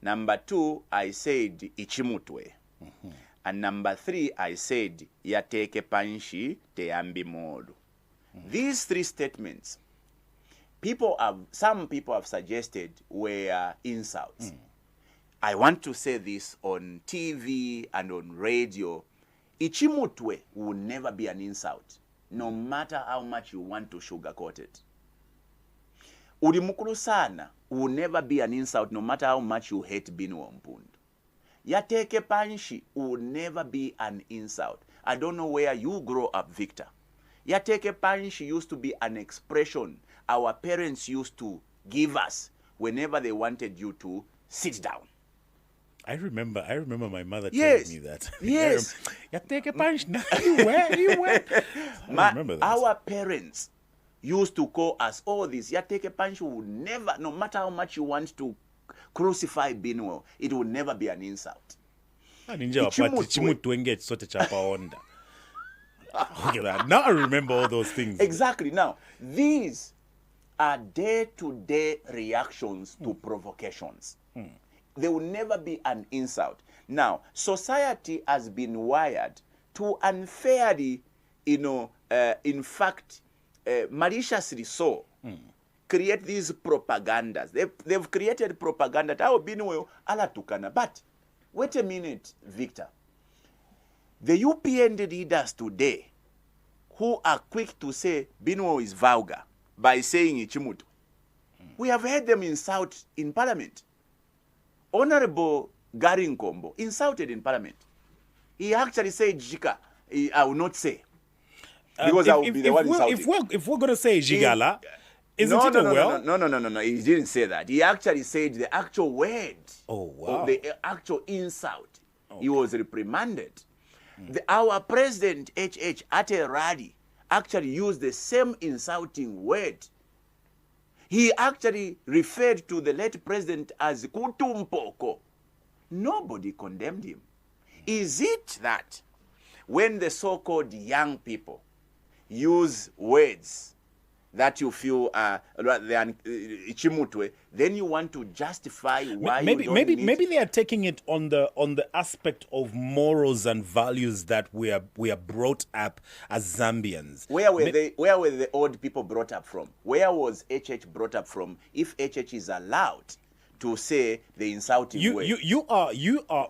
Number 2, I said ichimutwe. And number 3, I said yateke panshi teambi modu. These 3 statements, some people have suggested were insults. I want to say this on TV and on radio. Ichimutwe will never be an insult, no matter how much you want to sugarcoat it. Ulimukulu sana will never be an insult, no matter how much you hate Binwell Mpundu. Yateke panshi will never be an insult. I don't know where you grow up, Victor. Yateke panshi used to be an expression our parents used to give us whenever they wanted you to sit down. I remember my mother Yes. telling me that. Yes. You take a punch now. You where? I remember that. Our parents used to call us all this. You take a punch, will never, no matter how much you want to crucify Binwell, it will never be an insult. Look at that. Now I remember all those things. Exactly. Now, these are day-to-day reactions to provocations. They will never be an insult. Now, society has been wired to unfairly, in fact, maliciously so, create these propagandas. They've created propaganda. But wait a minute, Victor. The UPN leaders today who are quick to say Binwell is vulgar by saying Ichimuto, we have heard them insult in Parliament. Honorable Gary Nkombo insulted in Parliament. He actually said Jika. I will not say. Because I will be the one insulting. If we're going to say Jigala, isn't it a well? No. He didn't say that. He actually said the actual word. Oh, wow. The actual insult. Okay. He was reprimanded. Our president, HH, at a rally, actually used the same insulting word. He actually referred to the late president as Kutumpoko. Nobody condemned him. Is it that when the so-called young people use words that you feel Ichimutwe, then you want to justify why maybe they are taking it on the aspect of morals and values that we are brought up as Zambians. Where were the old people brought up from? Where was HH brought up from? If HH is allowed to say the insulting word. You are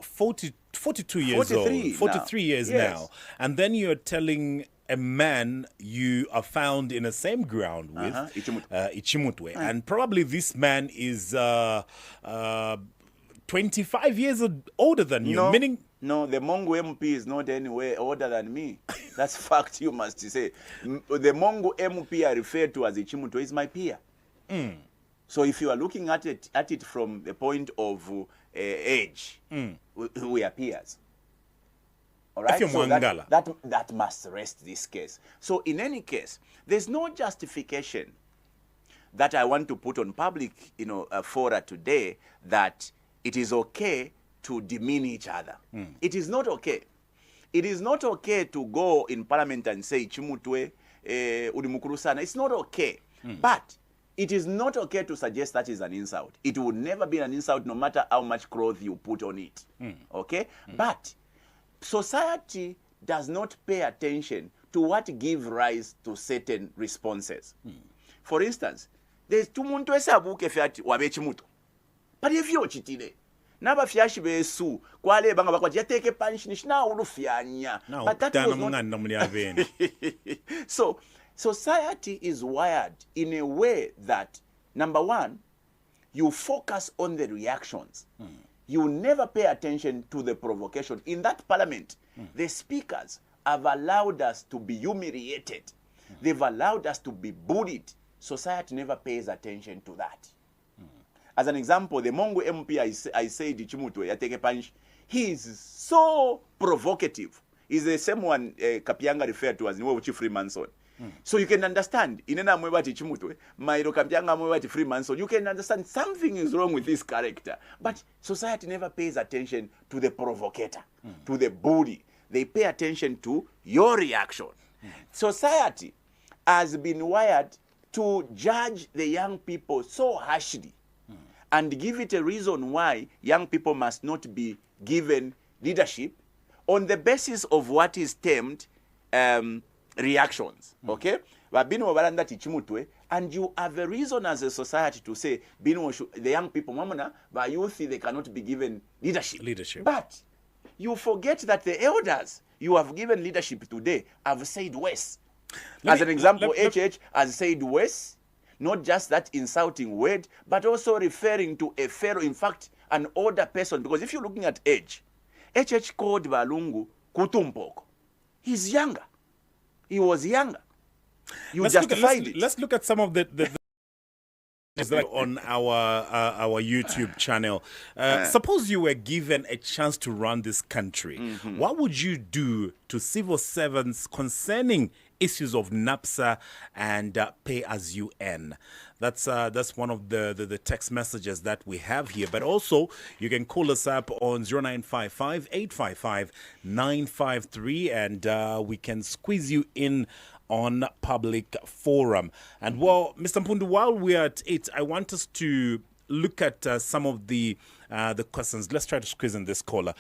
42 years 43 old, 43 years now, and then you're telling a man you are found in the same ground with, Ichimutwe. And probably this man is 25 years older than you, meaning... No, the Mongo MP is not anywhere older than me. That's fact you must say. The Mongo MP I referred to as Ichimutwe is my peer. So if you are looking at it from the point of age, we are peers. All right, so that must rest this case. So in any case, there's no justification that I want to put on public, fora today that it is okay to demean each other. It is not okay. It is not okay to go in parliament and say Chimutwe, Udimukurusana. It's not okay. But it is not okay to suggest that is an insult. It will never be an insult no matter how much cloth you put on it. Okay? But society does not pay attention to what gives rise to certain responses. For instance, there's two muntu esabuke fiati wabechimuto. But if you chitile, naba fiashi besu, kwale banga bakwa jateke panish na ulufianya. But that was not... So society is wired in a way that, number one, you focus on the reactions. You never pay attention to the provocation. In that parliament, the speakers have allowed us to be humiliated. They've allowed us to be bullied. Society never pays attention to that. As an example, the Mongo MP I said, Chimutwe, Yateke Punch, he is so provocative. He's the same one Kapianga referred to as Nwochi Freemanson. So you can understand, inena mwebati Chimutwe, Mairo Kapianga mwebati Freemanson, you can understand something is wrong with this character. But society never pays attention to the provocator, to the bully. They pay attention to your reaction. Society has been wired to judge the young people so harshly and give it a reason why young people must not be given leadership on the basis of what is termed reactions. Okay? And you have a reason as a society to say the young people, by youth, they cannot be given leadership. But you forget that the elders you have given leadership today have said worse. As an example, HH has said worse, not just that insulting word, but also referring to a fellow, in fact, an older person. Because if you're looking at age, HH called Balungu Kutumpoko. He's younger. He was younger. You justified it. Let's look at some of the Is that on our YouTube channel? Suppose you were given a chance to run this country, what would you do to civil servants concerning issues of NAPSA and pay as you earn? That's one of the text messages that we have here. But also, you can call us up on 0955 855 953 and we can squeeze you in on public forum. And well, Mr. Mpundu, while we're at it, I want us to look at some of the questions. Let's try to squeeze in this caller.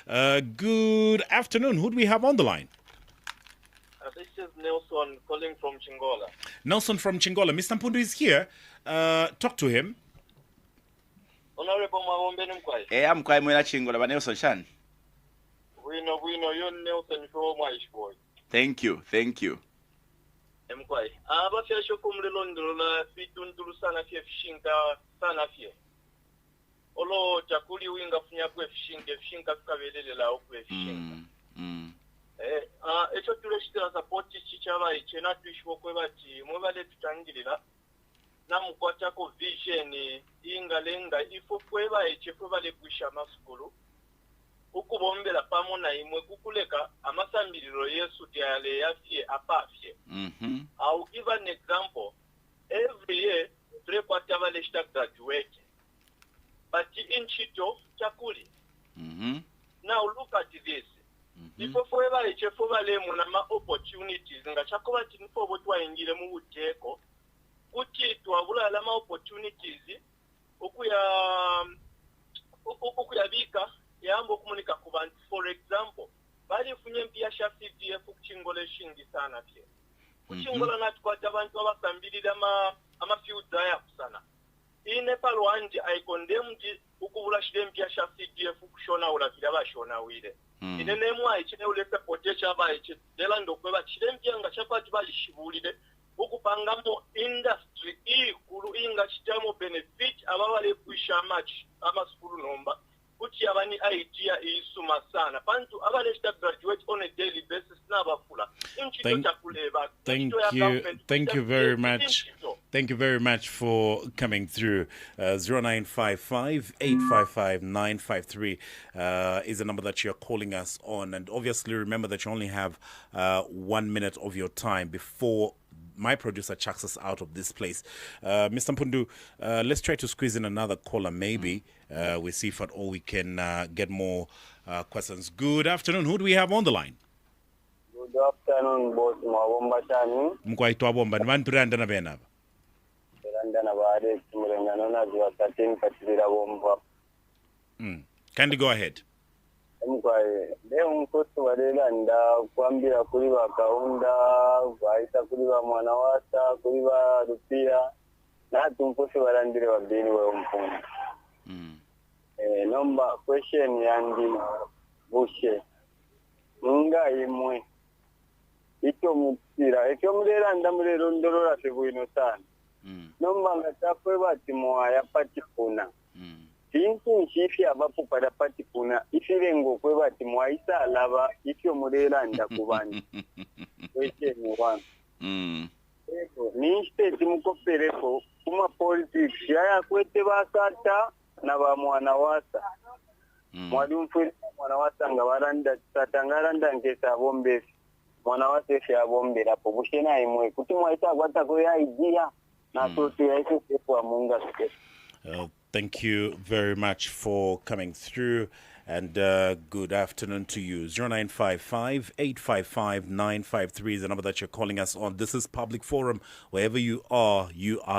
Good afternoon. Who do we have on the line? This is Nelson calling from Chingola. Nelson from Chingola. Mr. Mpundu is here. Talk to him. Honorable Mawombe Mkwai. I'm quite mwena Chingola, but Nelson Shan. We know you're Nelson from my boy. Thank you. Mkwai. Abafya shokumle londolola fituntulu sana fye fishinka sana fye. Olo chakuli winga funya kwe fishinka fikabelele la okwe fishinka. Ekyo tuleshitira support chichaba ichena twishwo kwe bati mwebale tutangirira namukwatako vision ingalenga ifo kweba echefwe bale kwisha masukulu ukubombela pamo na imwe kukuleka amasambiriro yesu tyale yafye apafye. I'll give an example. Every year, 3/4 bale shita graduate. But in Chito, chakuli. Now look at this. Ifo forever echefo bale munama opportunities nga chakoba tinfo botwa ingile mu buteko kuti twabula ma opportunities okuyabika yambo kumunika ku bantu. For example, bali funye mpya sha CDF kuchingole shingi sana pye kuchingola natukwata abantu abasambirira ama fields aya kusana ine palwanje I condemned ukubula shide mpya sha CDF kushona ulakira bashona wile ine nemwa ichine ulese potesha ba ichi dela ndokweba shide mpya nga chapati balishibulire ukupangamo industry ikulu inga chitamo benefit abawale kuisha match ama school nomba kuti abani idea isuma sana pantu abaleshita graduate on a daily basis nabafula Thank you very much. Thank you very much for coming through. 0955 855 953 is the number that you're calling us on. And obviously, remember that you only have 1 minute of your time before my producer chucks us out of this place. Mr. Mpundu, let's try to squeeze in another caller, maybe. We see if at all we can get more questions. Good afternoon. Who do we have on the line? Good afternoon, boss. Mawomba Chani. Mkwaitwa bomba. Nwan turanda na benaba. Turanda na baade kumurengano na ziwa 13 katirira bomba. Kindly go ahead. Mkwae, leo mkoto walela nda kuambia kuliwa kaunda, waita kuliwa mwanawasa, kuliwa rupia, na tumkosi walandire wa Binwell Mpundu. Number question yandi bushe. Nga imwe. Ito mutira. Ekyo mulera ndamulero ndolora sebuino sana. Nomba ngatafwe bati mwaya patikuna. Tintu nchifi abapo pada patikuna. Ifirengo kwe bati mwaisa alaba. Ikyo mulera ndakubani. Question one. Ni state mukopereko kuma politics yaya kwete basata na ba mwana wasa. Mwadumfu mwana wasa nga baranda tatangaranda nkesa bombe. Mwana wasa ya bombe la pobushena imwe kutumwa ita kwata ko ya idea na sote ya iko kwa munga suke. Thank you very much for coming through and good afternoon to you. 0955 855 953 is the number that you're calling us on. This is Public Forum. Wherever you are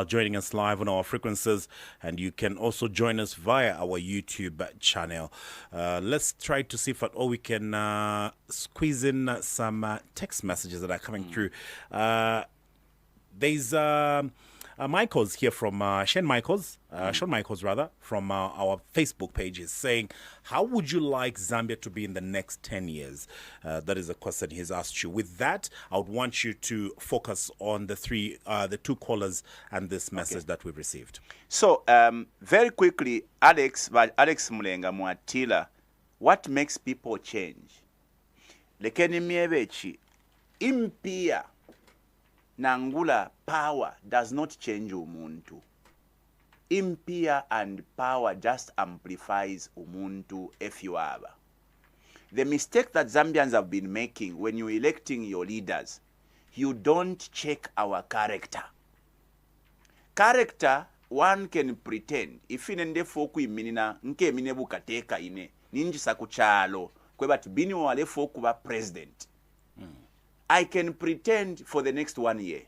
joining us live on our frequencies and you can also join us via our YouTube channel. Let's try to see if at all we can squeeze in some text messages that are coming through. There's Michael's here from Sean Michaels rather, from our Facebook page is saying, how would you like Zambia to be in the next 10 years? That is a question he's asked you. With that, I would want you to focus on the two callers and this message that we've received. So, very quickly, Alex Mulenga Mwatila, what makes people change? Lekeni miebechi, impia. Nangula power does not change umuntu. impia and power just amplifies umuntu efyuaba. The mistake that Zambians have been making when you're electing your leaders, you don't check our character. Character, one can pretend. If inende foku iminina, nke mine bukateka ine, ninjisa kuchalo, kwebatu bini wale foku ba president. I can pretend for the next 1 year,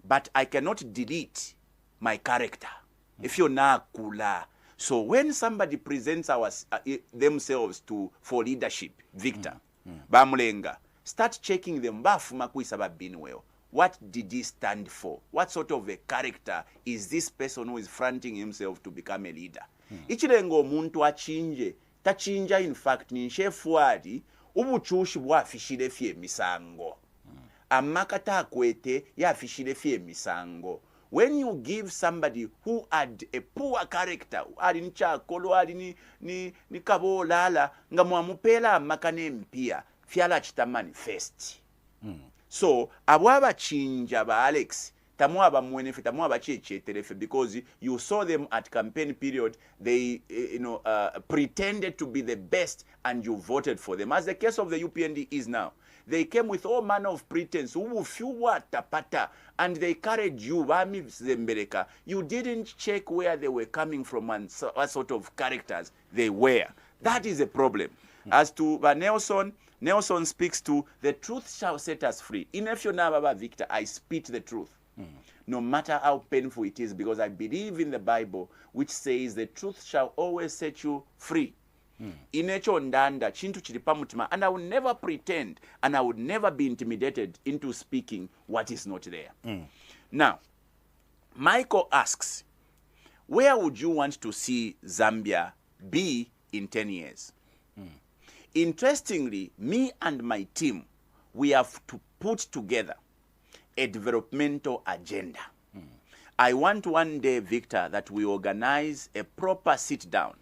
but I cannot delete my character. If you're not kula. So when somebody presents themselves for leadership, Victor, Bamulenga, start checking them. Binwell. What did he stand for? What sort of a character is this person who is fronting himself to become a leader? Ichilengo muntu achinje. Tachinja in fact ni shefuadi ubuchushi bwa fishile fie misango. Amakata kwete ya fishile fie misango. When you give somebody who had a poor character, had ni chakolo, had ni kabolala, nga mwamupela makane mpia, fiala chita manifest. So, abwaba chinja ba Alex, tamuaba mwenefe, tamuaba cheche terefe, because you saw them at campaign period, they, pretended to be the best and you voted for them. As the case of the UPND is now. They came with all manner of pretense, and they carried you. You didn't check where they were coming from and what sort of characters they were. That is a problem. As to Nelson speaks to, the truth shall set us free. In Efyonababa, Victor, I spit the truth. No matter how painful it is, because I believe in the Bible, which says the truth shall always set you free. Inecho ndanda chintu chilipamutima, and I will never pretend and I would never be intimidated into speaking what is not there. Now, Michael asks, where would you want to see Zambia be in 10 years? Interestingly, me and my team, we have to put together a developmental agenda. I want one day, Victor, that we organize a proper sit down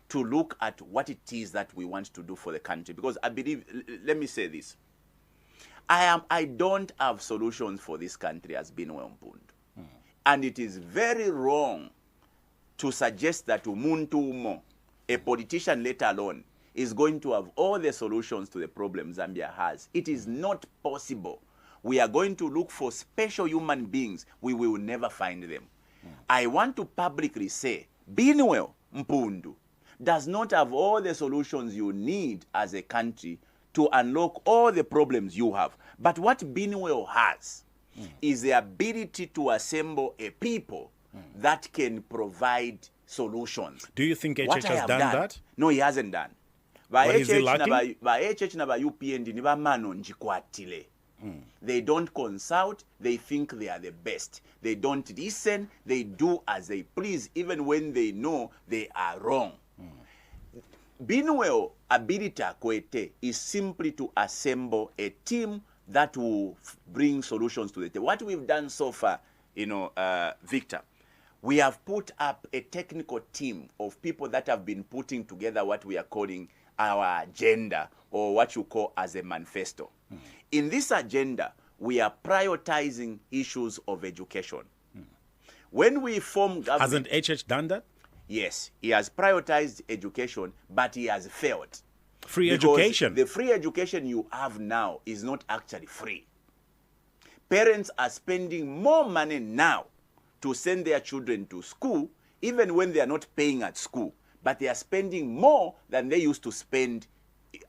to look at what it is that we want to do for the country. Because I believe, let me say this, I don't have solutions for this country as Binwell Mpundu. And it is very wrong to suggest that umuntu umo, a politician let alone, is going to have all the solutions to the problem Zambia has. It is not possible. We are going to look for special human beings. We will never find them. I want to publicly say, Binwell Mpundu does not have all the solutions you need as a country to unlock all the problems you have. But what Binwell has is the ability to assemble a people that can provide solutions. Do you think HH has done that? No, he hasn't done. What is he lacking? They don't consult, they think they are the best. They don't listen, they do as they please, even when they know they are wrong. Binwell ability Kwete is simply to assemble a team that will bring solutions to the table. What we've done so far, Victor, we have put up a technical team of people that have been putting together what we are calling our agenda, or what you call as a manifesto. In this agenda, we are prioritizing issues of education. When we form government... Hasn't HH done that? Yes, he has prioritized education, but he has failed. Free education? The free education you have now is not actually free. Parents are spending more money now to send their children to school, even when they are not paying at school. But they are spending more than they used to spend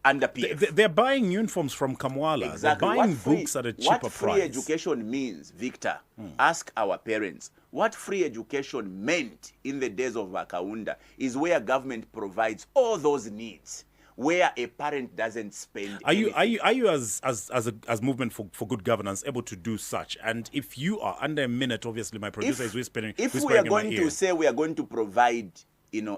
under PF. They're buying uniforms from Kamwala. Exactly. They're buying books at a cheaper price. What free education means, Victor, ask our parents. What free education meant in the days of Vakaunda is where government provides all those needs, where a parent doesn't spend anything. Are you as movement for good governance able to do such? And if you are under a minute, obviously my producer is whispering. If we are going to say we are going to provide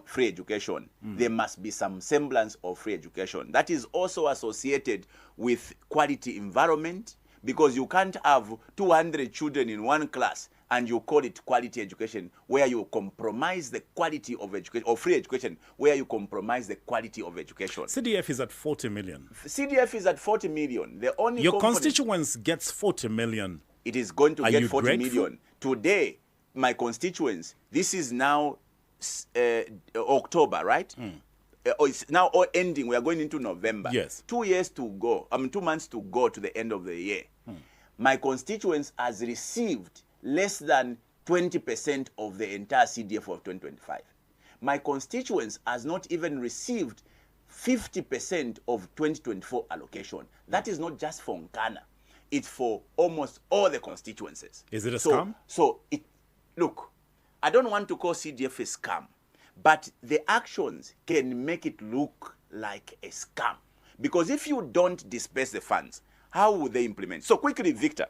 free education, there must be some semblance of free education. That is also associated with quality environment, because you can't have 200 children in one class and you call it quality education, where you compromise the quality of education, or free education, where you compromise the quality of education. CDF is at 40 million. CDF is at 40 million. The only Your constituents gets 40 million. It is going to get 40 million. Today, my constituents, this is now October, right? It's now all ending. We are going into November. Yes. 2 years to go. 2 months to go to the end of the year. My constituents has received less than 20% of the entire CDF of 2025. My constituents has not even received 50% of 2024 allocation. That is not just for Nkana. It's for almost all the constituencies. Is it a scam? Look, I don't want to call CDF a scam, but the actions can make it look like a scam. Because if you don't disperse the funds, how will they implement? So quickly, Victor,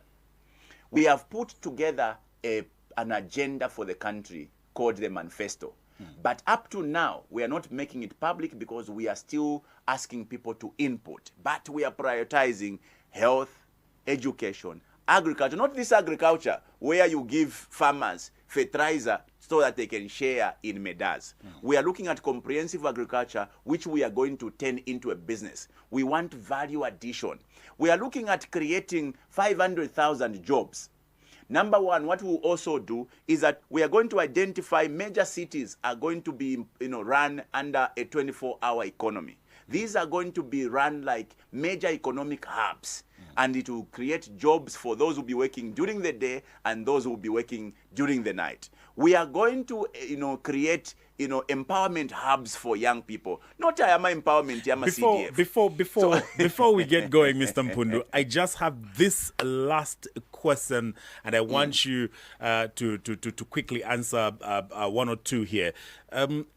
we have put together an agenda for the country called the manifesto. But up to now, we are not making it public because we are still asking people to input. But we are prioritizing health, education, agriculture. Not this agriculture where you give farmers fertilizer so that they can share in medas. We are looking at comprehensive agriculture, which we are going to turn into a business. We want value addition. We are looking at creating 500,000 jobs. Number one, what we'll also do is that we are going to identify major cities are going to be run under a 24-hour economy. These are going to be run like major economic hubs, and it will create jobs for those who will be working during the day and those who will be working during the night. We are going to create empowerment hubs for young people. Not Ayama empowerment, Yama CDF. Before we get going, Mr. Mpundu, I just have this last question, and I want you to quickly answer one or two here.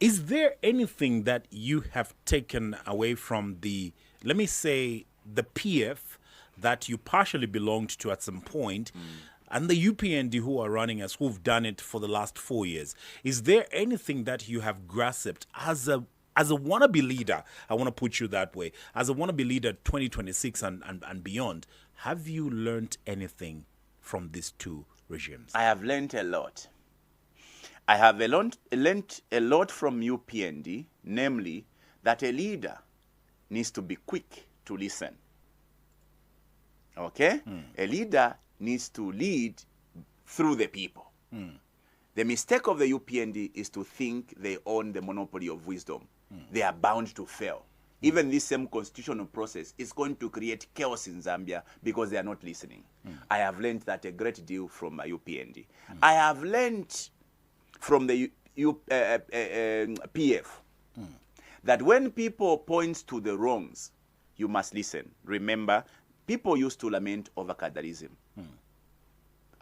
Is there anything that you have taken away from the, let me say, the PF that you partially belonged to at some point, and the UPND who are running us, who've done it for the last 4 years? Is there anything that you have grasped as a wannabe leader? I want to put you that way. As a wannabe leader 2026 and beyond, have you learned anything from these two regimes? I have learned a lot. I have learned a lot from UPND, namely that a leader needs to be quick to listen. Okay? A leader needs to lead through the people. The mistake of the UPND is to think they own the monopoly of wisdom. They are bound to fail. Even this same constitutional process is going to create chaos in Zambia because they are not listening. I have learned that a great deal from my UPND. I have learned from the PF that when people point to the wrongs, you must listen. Remember, people used to lament over cadarism.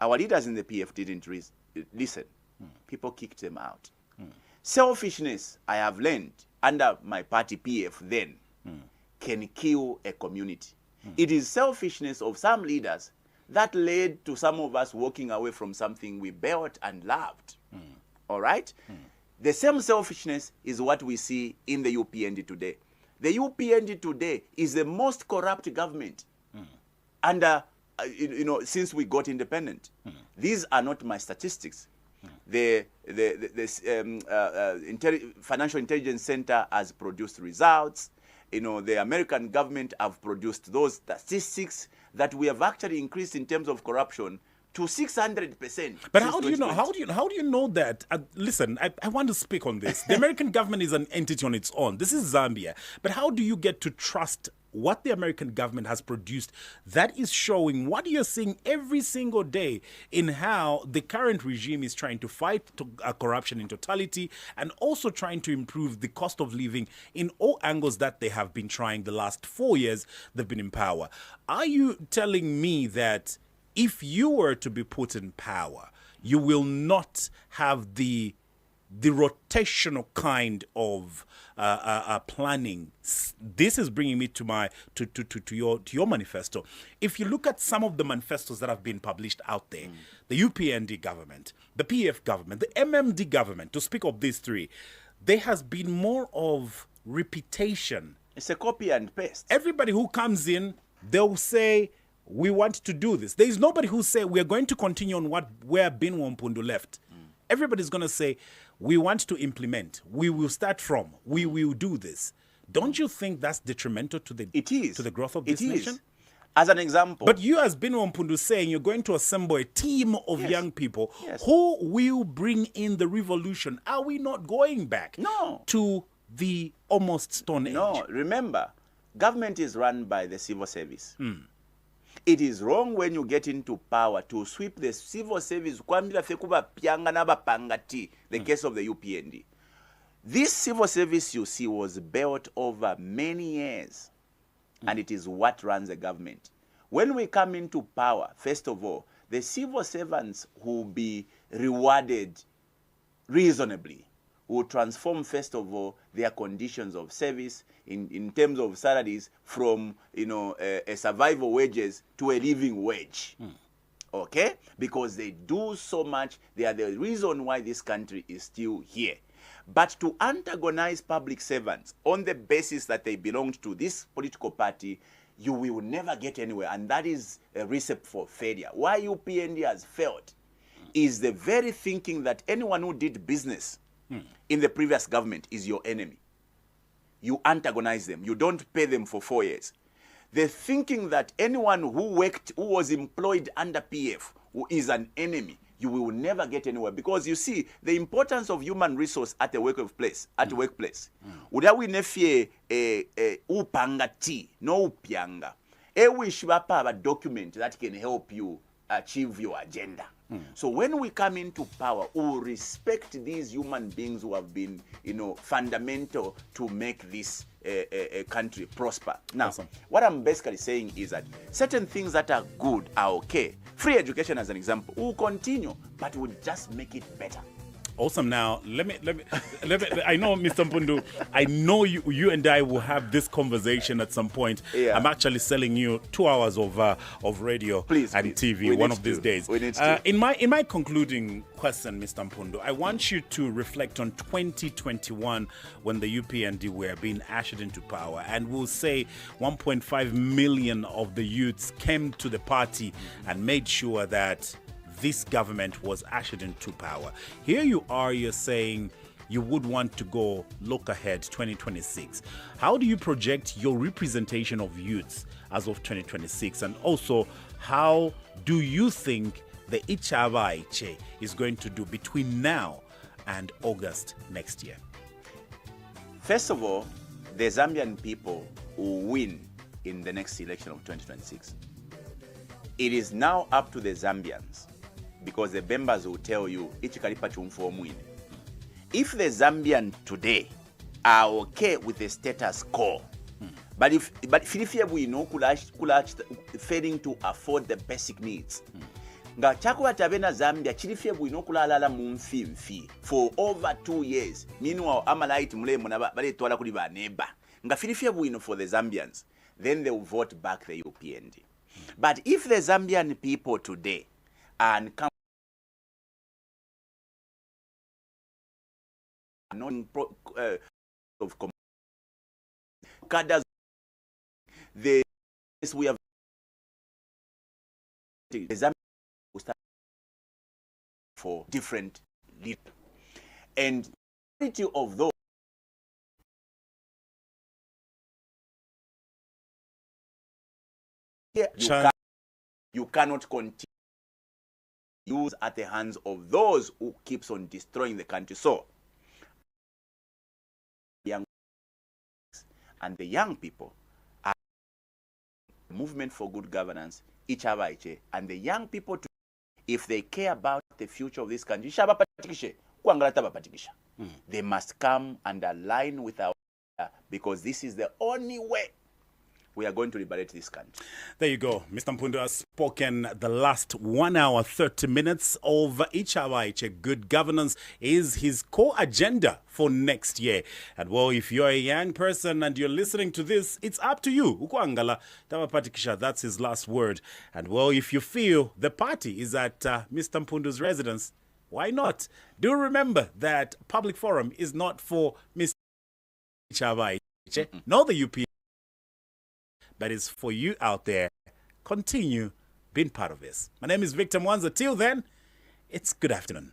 Our leaders in the PF didn't listen. People kicked them out. Selfishness, I have learned, under my party PF then, can kill a community. It is selfishness of some leaders that led to some of us walking away from something we built and loved. All right? The same selfishness is what we see in the UPND today. The UPND today is the most corrupt government under, since we got independent. These are not my statistics. The Financial Intelligence Center has produced results. The American government have produced those statistics that we have actually increased in terms of corruption to 600%. But how do you know? How do you know that? Listen, I want to speak on this. The American government is an entity on its own. This is Zambia. But how do you get to trust what the American government has produced that is showing what you're seeing every single day in how the current regime is trying to fight corruption in totality and also trying to improve the cost of living in all angles that they have been trying the last 4 years they've been in power? Are you telling me that if you were to be put in power, you will not have the rotational kind of planning? This is bringing me to your manifesto. If you look at some of the manifestos that have been published out there, the UPND government, the PF government, the MMD government, to speak of these three, there has been more of repetition. It's a copy and paste. Everybody who comes in, they'll say, we want to do this. There is nobody who say we're going to continue on where Binwell Mpundu left. Everybody's going to say, we want to implement. We will start from. We will do this. Don't you think that's detrimental to the growth of this nation? As an example. But you, as Binwell Mpundu, saying you're going to assemble a team of young people who will bring in the revolution. Are we not going back to the almost Stone Age? No, remember, government is run by the civil service. It is wrong when you get into power to sweep the civil service, the case of the UPND. This civil service, you see, was built over many years, and it is what runs the government. When we come into power, first of all, the civil servants will be rewarded reasonably, will transform, first of all, their conditions of service in terms of salaries from, a survival wages to a living wage. Okay? Because they do so much. They are the reason why this country is still here. But to antagonize public servants on the basis that they belong to this political party, you will never get anywhere. And that is a recipe for failure. Why UPND has failed is the very thinking that anyone who did business in the previous government is your enemy. You antagonize them. You don't pay them for 4 years. The thinking that anyone who was employed under PF who is an enemy, you will never get anywhere. Because you see, the importance of human resource at the workplace, udawi nefye upanga ti, no upyanga. Wish bapa a document that can help you achieve your agenda. So when we come into power, we will respect these human beings who have been, fundamental to make this country prosper. Now, what I'm basically saying is that certain things that are good are okay. Free education, as an example, will continue, but we'll just make it better. Awesome. Now, let me. I know, Mr. Mpundu, I know you and I will have this conversation at some point. Yeah. I'm actually selling you 2 hours of radio and TV one of these days. We need to. In my concluding question, Mr. Mpundu, I want you to reflect on 2021 when the UPND were being ushered into power, and we'll say 1.5 million of the youths came to the party and made sure that this government was ushered into power. Here you are, you're saying you would want to go look ahead 2026. How do you project your representation of youths as of 2026? And also, how do you think the Ichaba Iche is going to do between now and August next year? First of all, the Zambian people will win in the next election of 2026. It is now up to the Zambians, because the members will tell you, if the Zambian today are okay with the status quo, but if we know failing to afford the basic needs, nga chakuba tabena Zambia chilifye bwino kulalala mumfi for over 2 years. Meanwhile, Amalite mulemo na bale twala kuli ba neba. Nga filifye bwino for the Zambians, then they will vote back the UPND. But if the Zambian people today and come of cadres, we have the Zambian will start for different leaders, and majority of those you cannot continue use at the hands of those who keeps on destroying the country. So and the young people are movement for good governance, and the young people, if they care about the future of this country, they must come and align with our, because this is the only way we are going to liberate this country. There you go. Mr. Mpundu has spoken. The last 1 hour, 30 minutes of Ichawa good governance is his core agenda for next year. And well, if you're a young person and you're listening to this, it's up to you. Ukuangala Tabapatikisha, that's his last word. And well, if you feel the party is at Mr. Mpundu's residence, why not? Do remember that public forum is not for Mr. Ichawa, nor the UP. But it's for you out there. Continue being part of this. My name is Victor Mwanza. Till then, it's good afternoon.